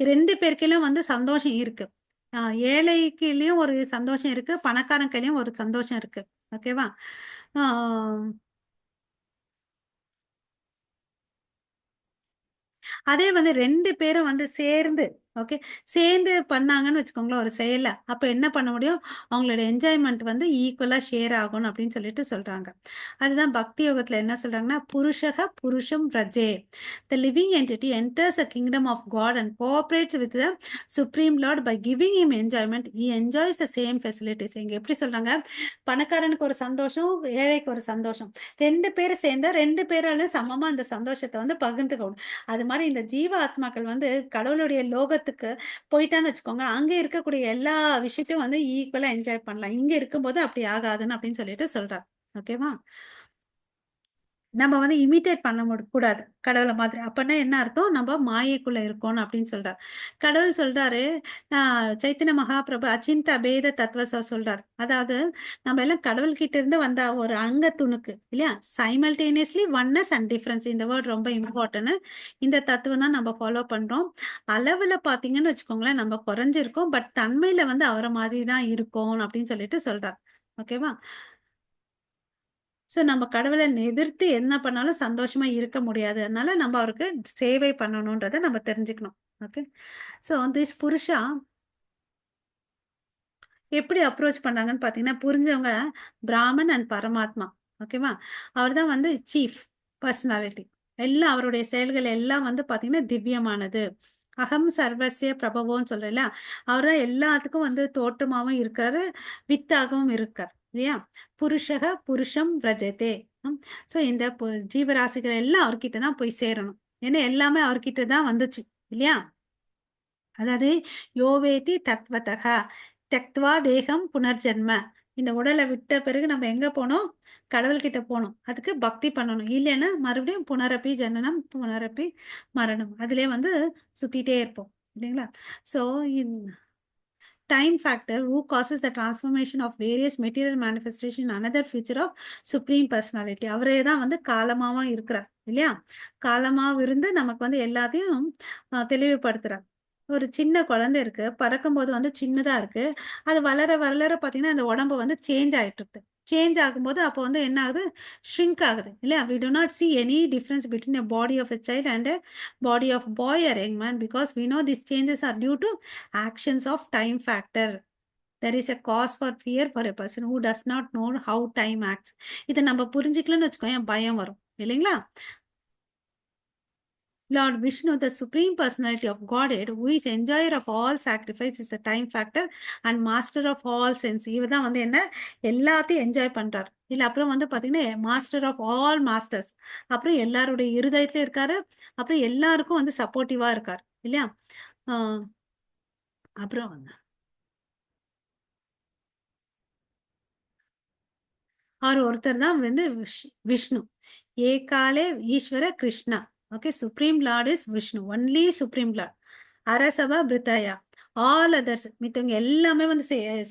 2 பேருக்கையிலும் சந்தோஷம் இருக்கு. ஆ ஏழைக்கிலயும் ஒரு சந்தோஷம் இருக்கு. பணக்காரன் கையிலயும் ஒரு சந்தோஷம் இருக்கு. ஓகேவா? ஆ அதே 2 பேரும் சேர்ந்து ஓகே. சேர்ந்து பண்ணாங்கன்னு வச்சுக்கோங்களேன் ஒரு செயல. அப்ப என்ன பண்ண முடியும்? அவங்களோட என்ஜாய்மென்ட் ஈக்குவலா ஷேர் ஆகும் அப்படின்னு சொல்லிட்டு சொல்றாங்க. அதுதான் பக்தி யோகத்துல என்ன சொல்றாங்கன்னா, புருஷக புருஷம் Raje. The living entity enters the kingdom of God and cooperates with the supreme lord by giving him enjoyment. He enjoys the same facilities. இங்க எப்படி சொல்றாங்க? பணக்காரனுக்கு ஒரு சந்தோஷம், ஏழைக்கு ஒரு சந்தோஷம். 2 பேரும் சேர்ந்தா 2 பேராலும் சமமா அந்த சந்தோஷத்த பகிர்ந்துக்கணும். அது மாரி இந்த ஜீவ ஆத்மாக்கள் கடவுளுடைய லோகத்துக்கு போயிட்டான்னு வச்சுக்கோங்க, அங்க இருக்கக்கூடிய எல்லா விஷயத்தையும் ஈக்குவலா என்ஜாய் பண்ணலாம். இங்க இருக்கும்போது அப்படி ஆகாதுன்னு அப்படின்னு சொல்லிட்டு சொல்றார். ஓகேவா? நம்ம இமிட்டேட் பண்ண கூடாது. கடவுள மாதிரி. அப்பன்னா என்ன அர்த்தம்? நம்ம மாயைக்குள்ள இருக்கோம்னு அப்படின்னு சொல்றார். கடவுள் சொல்றாரு, அ சைத்தன்ய மகாபிரபு அச்சிந்த அபேத தத்துவ சொல்றார். அதாவது நம்ம எல்லாம் கடவுள்கிட்ட இருந்து வந்த ஒரு அங்க துணுக்கு இல்லையா? Simultaneously oneness and difference. இந்த வேர்ட் ரொம்ப இம்பார்ட்டன்ட். இந்த தத்துவம் தான் நம்ம ஃபாலோ பண்றோம். அளவுல பார்த்தீங்கன்னு வச்சுக்கோங்களேன், நம்ம குறைஞ்சிருக்கோம். பட் தன்மையில அவர மாதிரி தான் இருக்கோம் அப்படின்னு சொல்லிட்டு சொல்றார். ஓகேவா? ஸோ நம்ம கடவுளை எதிர்த்து என்ன பண்ணாலும் சந்தோஷமா இருக்க முடியாது. அதனால நம்ம அவருக்கு சேவை பண்ணணுன்றத நம்ம தெரிஞ்சுக்கணும். ஓகே. ஸோ திஸ் புருஷா எப்படி அப்ரோச் பண்ணாங்கன்னு பார்த்தீங்கன்னா, புரிஞ்சவங்க பிராமன் அண்ட் பரமாத்மா. ஓகேவா? அவர் தான் வந்து சீஃப் பர்சனாலிட்டி. எல்லாம் அவருடைய செயல்கள் எல்லாம் வந்து பார்த்தீங்கன்னா, திவ்யமானது. அகம் சர்வஸ்ய பிரபவோன்னு சொல்றேன்ல, அவர் தான் எல்லாத்துக்கும் வந்து தோற்றமாவும் இருக்காரு, வித்தாகவும் இருக்கார். இல்லையா? புருஷக புருஷம் விரஜதே. ம். ஸோ இந்த ஜீவராசிகள் எல்லாம் அவர்கிட்ட தான் போய் சேரணும். ஏன்னா எல்லாமே அவர்கிட்ட தான் வந்துச்சு. இல்லையா? அதாவது யோவேதி தத்வதக தெக்த்வா தேகம் புனர்ஜென்ம. இந்த உடலை விட்ட பிறகு நம்ம எங்க போனோம்? கடவுள்கிட்ட போணும். அதுக்கு பக்தி பண்ணணும். இல்லைன்னா மறுபடியும் புனரப்பி ஜனனம், புனரப்பி மரணம். அதிலே வந்து சுத்திட்டே இருப்போம். இல்லைங்களா? So in time factor who causes the transformation of various material manifestation another feature of supreme personality. அவரே தான் வந்து காலமாவும் இருக்கிறார். இல்லையா? காலமாவும் இருந்து நமக்கு வந்து எல்லாத்தையும் தெளிவுபடுத்துறார். ஒரு சின்ன குழந்தை இருக்கு. பறக்கும்போது வந்து சின்னதா இருக்கு. அது வளர வளர பார்த்தீங்கன்னா, அந்த உடம்பு வந்து சேஞ்ச் ஆயிட்டு இருக்கு. சேஞ்ச் ஆகும்போது அப்போ வந்து என்ன ஆகுது? ஷ்ரிங்க் ஆகுது. இல்லையா? we do not see any difference between a body of a child and a body of boy or young man because we know these changes are due to actions of time factor. There is a cause for fear for a person who does not know how time acts. இத நம்ம புரிஞ்சுக்கலன்னு வச்சுக்கோயேன், பயம் வரும். இல்லைங்களா? Lord Vishnu, the supreme personality of Godhead, who is enjoyer of all sacrifice, is a time factor and master of all sense. இவர் தான் வந்து என்ன எல்லாத்தையும் என்ஜாய் பண்றார். இல்ல அப்புறம் வந்து பாத்தீங்கன்னா மாஸ்டர் ஆஃப் ஆல் மாஸ்டர்ஸ். அப்புறம் எல்லாருடைய இருதயத்திலும் இருக்காரு. அப்புறம் எல்லாருக்கும் வந்து சப்போர்ட்டிவா இருக்கார். இல்லையா? ஆஹ் அப்புறம் அவர் ஒருத்தர் தான் வந்து விஷ்ணு. ஏகாலே ஈஸ்வர Krishna. Okay. Supreme lord is Vishnu. Only supreme lord. அரசவ பிருத்தயா. ஆல் அதர்ஸ் மித்தவங்க எல்லாமே வந்து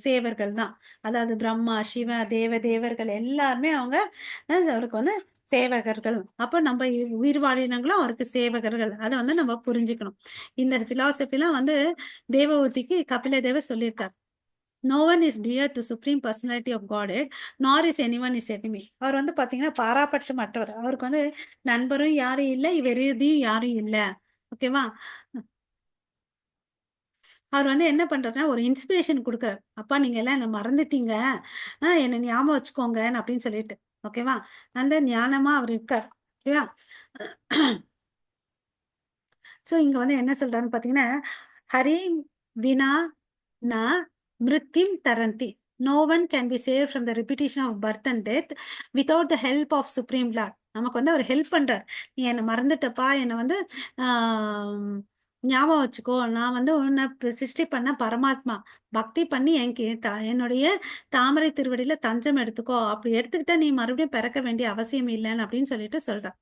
சேவர்கள் தான். அதாவது பிரம்மா, சிவ, தேவர்கள் எல்லாருமே அவங்க அவருக்கு வந்து சேவகர்கள். அப்ப நம்ம உயிர் வாழினங்களும் அவருக்கு சேவகர்கள். அதை வந்து நம்ம புரிஞ்சுக்கணும். இந்த பிலாசபிலாம் வந்து தேவவூதிக்கு கபில தேவர் சொல்லியிருக்கார். No one is dear to supreme personality of God nor is any one is enemy. அவர் வந்து பாத்தீங்கன்னா பாராபட்சமற்றவர். அவருக்கு வந்து நண்பரும் யாரும் இல்லை, இவர் இறுதியும் யாரும் இல்லை. ஓகேவா? அவர் வந்து என்ன பண்றாருன்னா ஒரு இன்ஸ்பிரேஷன் கொடுக்குறாரு. அப்பா நீங்க எல்லாம் என்ன மறந்துட்டீங்க, என்ன ஞாபகம் வச்சுக்கோங்க அப்படின்னு சொல்லிட்டு. ஓகேவா? அந்த ஞானமா அவர் இருக்கார். ஓகேவா? ஸோ இங்க வந்து என்ன சொல்றாருன்னு பார்த்தீங்கன்னா, ஹரி வினா ந மிருத்யும் தரந்தி. No one can be save from the repetition of birth and death without the help of supreme lord. நமக்கு வந்து அவர் ஹெல்ப் பண்றார். நீ என்னை மறந்துட்டப்பா, என்னை வந்து ஞாபகம் வச்சுக்கோ. நான் வந்து உன்னை சிருஷ்டி பண்ண பரமாத்மா. பக்தி பண்ணி என்னுடைய தாமரை திருவடியில தஞ்சம் எடுத்துக்கோ. அப்படி எடுத்துக்கிட்டா நீ மறுபடியும் பிறக்க வேண்டிய அவசியம் இல்லைன்னு அப்படின்னு சொல்லிட்டு சொல்றார்.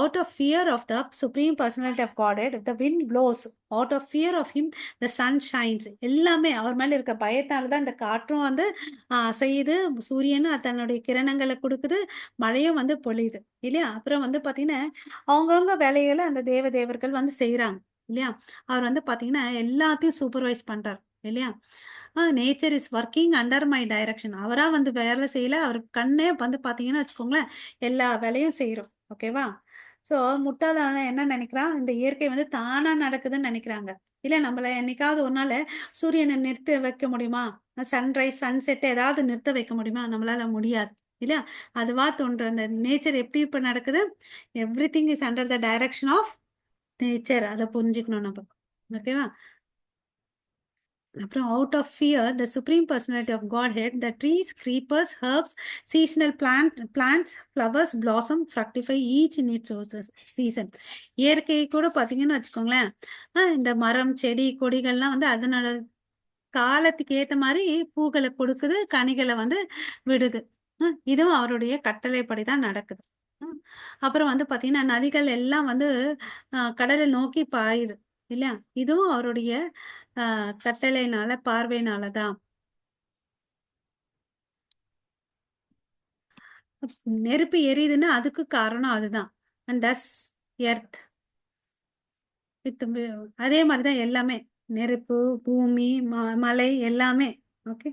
Out of fear of the supreme personality of Godhead, the wind blows. Out of fear of him, the sun shines. எல்லாமே அவர் மேல இருக்க பயத்தால தான் இந்த காற்றும் வந்து செய்யுது. சூரியனும் தன்னுடைய கிரணங்களை கொடுக்குது. மழையும் வந்து பொழியுது. இல்லையா? அப்புறம் வந்து பாத்தீங்கன்னா அவங்கவுங்க வேலைகளை அந்த தேவர்கள் வந்து செய்யறாங்க. இல்லையா? அவர் வந்து பாத்தீங்கன்னா எல்லாத்தையும் சூப்பர்வைஸ் பண்றார். இல்லையா? Nature is working under my direction. அவரா வந்து வேலை செய்யல. அவர் கண்ணே வந்து பாத்தீங்கன்னா வச்சுக்கோங்களேன், எல்லா வேலையும் செய்யறோம். ஓகேவா? ஸோ முட்டாளான என்ன நினைக்கிறான், இந்த இயற்கை வந்து தானா நடக்குதுன்னு நினைக்கிறாங்க. இல்ல நம்மள என்னைக்காவது ஒரு நாள் சூரியனை நிறுத்த வைக்க முடியுமா? சன்ரைஸ், சன்செட் ஏதாவது நிறுத்த வைக்க முடியுமா? நம்மளால முடியாது. இல்லையா? அதுவா தோன்ற அந்த நேச்சர் எப்படி இப்ப நடக்குது? Everything is under the direction of nature. அதை புரிஞ்சுக்கணும் நம்ம. ஓகேவா? அப்புறம் out of fear the supreme personality of Godhead the trees creepers herbs seasonal plants flowers blossom fructify each in its season. இயற்கை கூட பார்த்தீங்கன்னு வச்சுக்கோங்களேன், இந்த மரம் செடி கொடிகள்லாம் வந்து அதனோட காலத்துக்கு ஏத்த மாதிரி பூக்களை கொடுக்குது, கனிகளை வந்து விடுது. இதுவும் அவருடைய கட்டளைப்படி தான் நடக்குது. ம். அப்புறம் வந்து பார்த்தீங்கன்னா நதிகள் எல்லாம் வந்து கடலை நோக்கி பாயுது. இல்லையா? இதுவும் அவருடைய கட்டளைனால, பார்வையினால தான். நெருப்பு எரியுதுன்னா அதுக்கு காரணம் அதுதான். அண்ட் டஸ் எர்த் வித் அதே மாதிரி தான் எல்லாமே. நெருப்பு, பூமி, மலை எல்லாமே. ஓகே.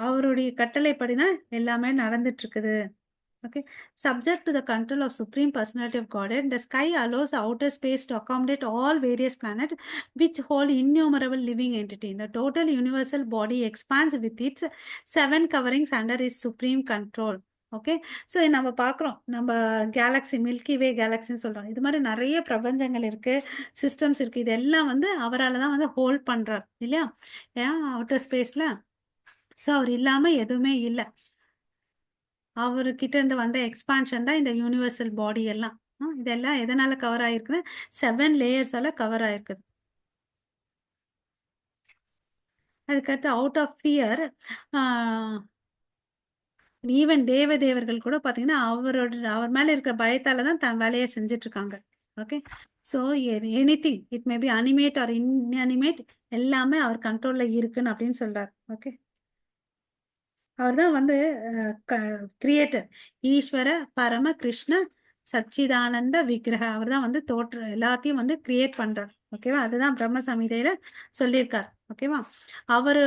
அவருடைய கட்டளைப்படி தான் எல்லாமே நடந்துட்டு இருக்குது. Okay, subject to the control of Supreme Personality of Godhead, the sky allows outer space to accommodate all various planets which hold innumerable living entity. The total universal body expands with its 7 coverings under its supreme control. Okay, so நம்ம பார்க்குறோம், நம்ம கேலக்ஸி மில்கி வே கேலக்சின்னு சொல்கிறோம். இது மாதிரி நிறைய பிரபஞ்சங்கள் இருக்குது, சிஸ்டம்ஸ் இருக்குது. இது எல்லாம் வந்து அவரால் தான் வந்து ஹோல்ட் பண்ணுறார் இல்லையா, ஏன் அவுட்டர் ஸ்பேஸில். ஸோ அவர் இல்லாமல் எதுவுமே இல்லை. அவர்கிட்ட இருந்து வந்த எக்ஸ்பான்ஷன் தான் இந்த யூனிவர்சல் பாடி எல்லாம். இதெல்லாம் எதனால கவர் ஆயிருக்குன்னா 7 லேயர்ஸால கவர் ஆயிருக்குது. அதுக்கடுத்து அவுட் ஆஃப் ஃபியர், ஈவன் தேவர்கள் கூட பார்த்தீங்கன்னா அவர் மேல இருக்கிற பயத்தால தான் தன் வேலையை செஞ்சுட்டு இருக்காங்க. Okay, so anything it may be animate or inanimate எல்லாமே அவர் கண்ட்ரோல்ல இருக்குன்னு அப்படின்னு சொல்றாரு. ஓகே, அவர் தான் வந்து கிரியேட்டர், ஈஸ்வர பரம கிருஷ்ண சச்சிதானந்த விக்கிரக. அவர் தான் வந்து எல்லாத்தையும் வந்து கிரியேட் பண்றார். ஓகேவா, அதுதான் பிரம்ம சமிதையில சொல்லியிருக்கார். ஓகேவா, அவரு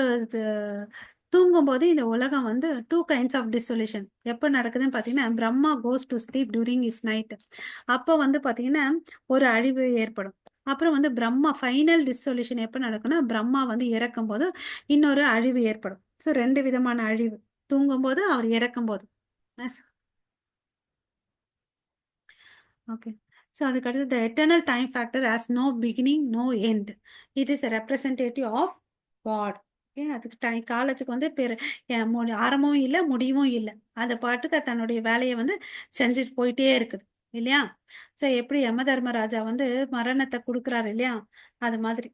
தூங்கும்போது இந்த உலகம் வந்து 2 kinds ஆஃப் டிசொல்யூஷன் எப்போ நடக்குதுன்னு பார்த்தீங்கன்னா, Brahma goes to sleep during his night. அப்போ வந்து பார்த்தீங்கன்னா ஒரு அழிவு ஏற்படும். அப்புறம் வந்து பிரம்மா ஃபைனல் டிசொல்யூஷன் எப்போ நடக்கும்னா, பிரம்மா வந்து இறக்கும் போது இன்னொரு அழிவு ஏற்படும். ஸோ 2 விதமான அழிவு, தூங்கும்போது அவர் இறக்கும்போது. ஓகே, ஸோ அதுக்கடுத்து the eternal time factor has no beginning no end. It is a representative of God. Okay, அதுக்கு காலத்துக்கு வந்து ஆரம்பமும் இல்லை முடிவும் இல்லை. அது பாட்டுக்கு தன்னுடைய வேலையை வந்து செஞ்சுட்டு போயிட்டே இருக்குது இல்லையா. ஸோ எப்படி யம தர்மராஜா வந்து மரணத்தை கொடுக்குறாரு இல்லையா, அது மாதிரி.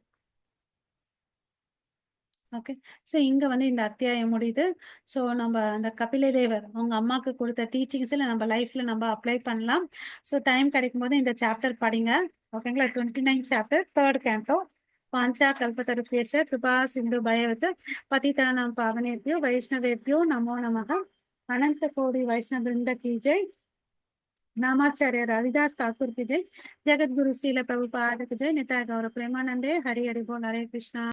ஓகே, ஸோ இங்கே வந்து இந்த அத்தியாயம் முடியுது. ஸோ நம்ம அந்த கபில தேவர் அவங்க அம்மாவுக்கு கொடுத்த டீச்சிங்ஸில் நம்ம லைஃப்பில் நம்ம அப்ளை பண்ணலாம். ஸோ டைம் கிடைக்கும் போது இந்த சாப்டர் படிங்க. ஓகேங்களா, 29 சாப்டர் 3rd canto. பாஞ்சா கல்பத்தருபேஷ கிருபா சிந்து பயவச்ச பதிதானாம் பாவனேபியோ வைஷ்ணவேபியோ நமோ நமக. அனந்த கோடி வைஷ்ணவிருந்த கி ஜெய். नामाचार्य रविदास ठाकुर की जय. जगत गुरु श्रील प्रभुपाद की जय. निताय गौर प्रेमानंदे. हरि हरि बोल. हरे कृष्णा.